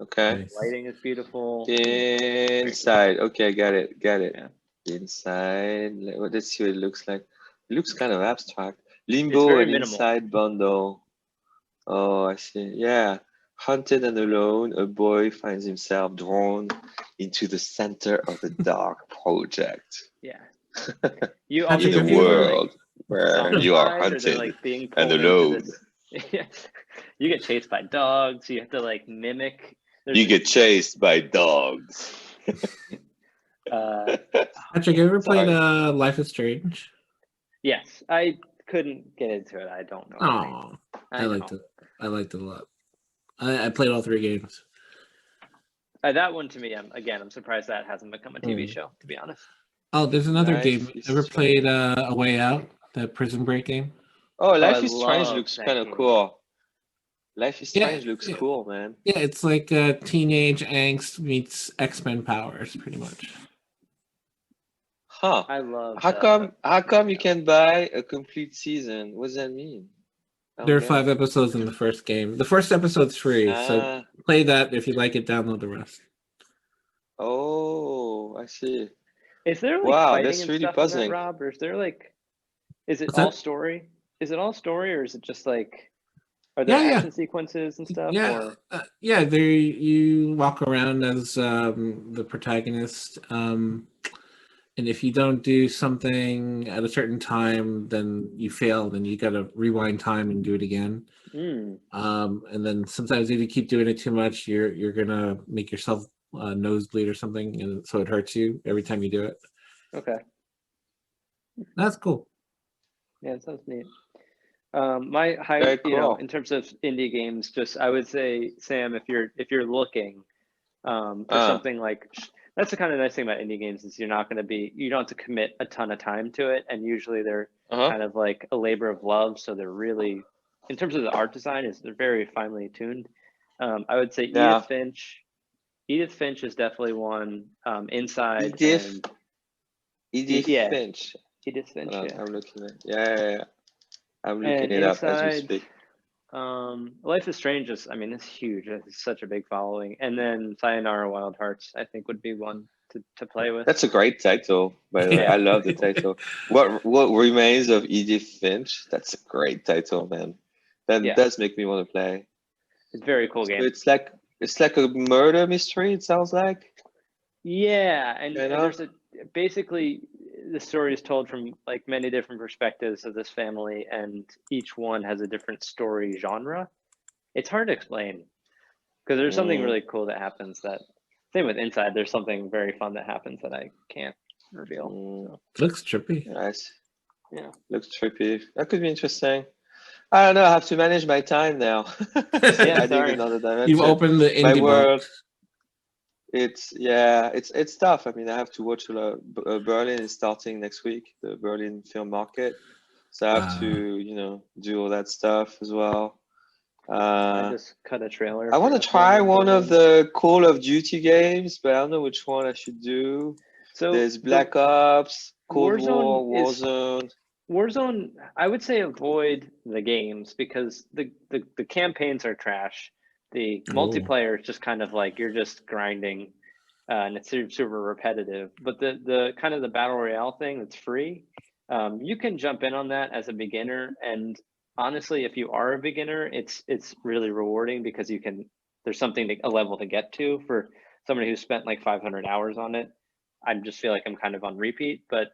Okay. Nice. Lighting is beautiful. Inside. Okay, got it. Yeah. Inside. Let's see what it looks like. It looks kind of abstract. Limbo and minimal. Inside bundle. Oh, I see. Yeah. Hunted and alone, a boy finds himself drawn into the center of a dark project. Yeah. You That's in a a good world where zombified, you are or they're, hunted like, being and pulled into alone. this- You get chased by dogs. You have to like mimic. You get chased by dogs. Patrick, you ever played Life is Strange? Yes, I couldn't get into it. I don't know. Oh, I liked it. I liked it a lot. I played all 3 games. That one to me, I'm surprised that hasn't become a TV show. To be honest. Oh, there's another Life game. is Ever Strange. played A Way Out, the Prison Break game? Oh, Life I is Strange love looks that kind of game. cool. Life is Strange Yeah, looks yeah. cool, man. Yeah, it's like teenage angst meets X-Men powers, pretty much. Huh. I love. How come you can buy a complete season? What does that mean? There are 5 episodes in the first game. The first episode's free, so play that. If you like it, download the rest. Oh, I see. Is there like Wow, fighting that's and really stuff puzzling. in that, Rob, or is there like? Is it What's all that? story? Is it all story, or is it just like, are there Yeah, action sequences and stuff? yeah, Or yeah. There you walk around as the protagonist, and if you don't do something at a certain time, then you fail. Then you got to rewind time and do it again. And then sometimes if you keep doing it too much, you're gonna make yourself nosebleed or something, and so it hurts you every time you do it. okay, That's cool. yeah, it sounds neat. My high, Very you know, cool. in terms of indie games, just I would say, Sam, if you're looking for something like, that's the kind of nice thing about indie games is you don't have to commit a ton of time to it, and usually they're kind of like a labor of love, so they're really, in terms of the art design, they're very finely tuned. I would say Yeah. Edith Finch is definitely one. Inside Edith yeah, Finch. Edith Finch, Hold on, yeah. I'm looking at. Yeah. I'm And looking it up as we Inside, speak. Life is Strange is, I mean, it's huge. It's such a big following. And then Sayonara Wild Hearts, I think, would be one to play with. That's a great title, by the way. Yeah. I love the title. What Remains of Edith Finch? That's a great title, man. That Yeah. does make me want to play. It's a very cool So game. it's like a murder mystery, it sounds like. Yeah, and You know? there's basically the story is told from like many different perspectives of this family, and each one has a different story genre. It's hard to explain because there's something really cool that happens. That same with Inside. There's something very fun that happens that I can't reveal. So, Looks trippy. Nice. yeah. Looks trippy. That could be interesting. I don't know. I have to manage my time now. Yeah, Adding sorry. another dimension. You've opened the My indie world. box. It's tough. I mean, I have to watch Berlin is starting next week, the Berlin film market. So I have to, do all that stuff as well. I just cut a trailer. I want to try one of the Call of Duty games, but I don't know which one I should do. So There's Black Ops, Cold War, Warzone Warzone. Warzone, I would say avoid the games because the campaigns are trash. The multiplayer is just kind of like you're just grinding, and it's super repetitive. But the kind of the battle royale thing that's free, you can jump in on that as a beginner. And honestly, if you are a beginner, it's really rewarding because there's a level to get to. For somebody who spent like 500 hours on it, I just feel like I'm kind of on repeat. But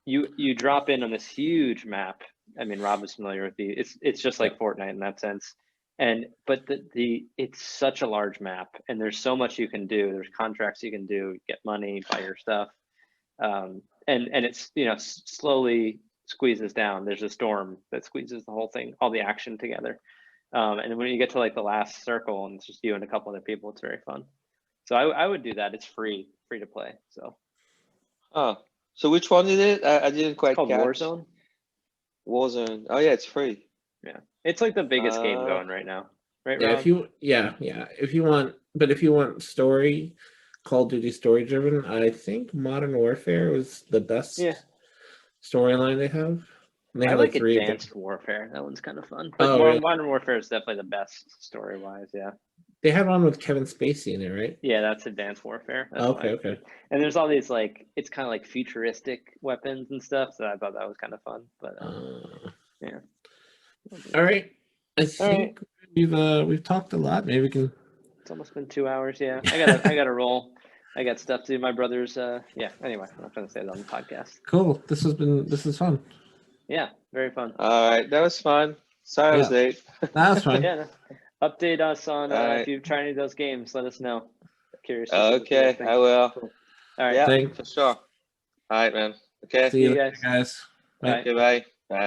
you drop in on this huge map. I mean, Rob is familiar with it's just like Fortnite in that sense. But it's such a large map, and there's so much you can do. There's contracts you can do, get money, buy your stuff. And it's, slowly squeezes down. There's a storm that squeezes the whole thing, all the action together. And when you get to like the last circle and it's just you and a couple other people, it's very fun. So I would do that. It's free to play. So. So which one is it? I didn't quite catch. Warzone. Warzone. Oh yeah, it's free. Yeah, it's like the biggest game going right now, right? Yeah, Rob? if you want story, Call of Duty story driven, I think Modern Warfare was the best storyline they have. And they I have like three Advanced Warfare. That one's kind of fun. But really? Modern Warfare is definitely the best story wise. Yeah. They had one with Kevin Spacey in it, right? Yeah, that's Advanced Warfare. That's okay. And there's all these it's kind of like futuristic weapons and stuff. So I thought that was kind of fun. But yeah. All right. I think we've talked a lot. Maybe we can. It's almost been 2 hours. Yeah, I gotta roll. I got stuff to do. My brother's. Yeah. Anyway, I'm not gonna say that on the podcast. Cool. This is fun. Yeah, very fun. All right, that was fun. Sorry I was late. That was fun. Yeah. Update us on if you've tried any of those games. Let us know. Curious. Okay, I will. Cool. All right. Yeah, for sure. All right, man. Okay. See you later, guys. Bye. Okay, bye. Bye.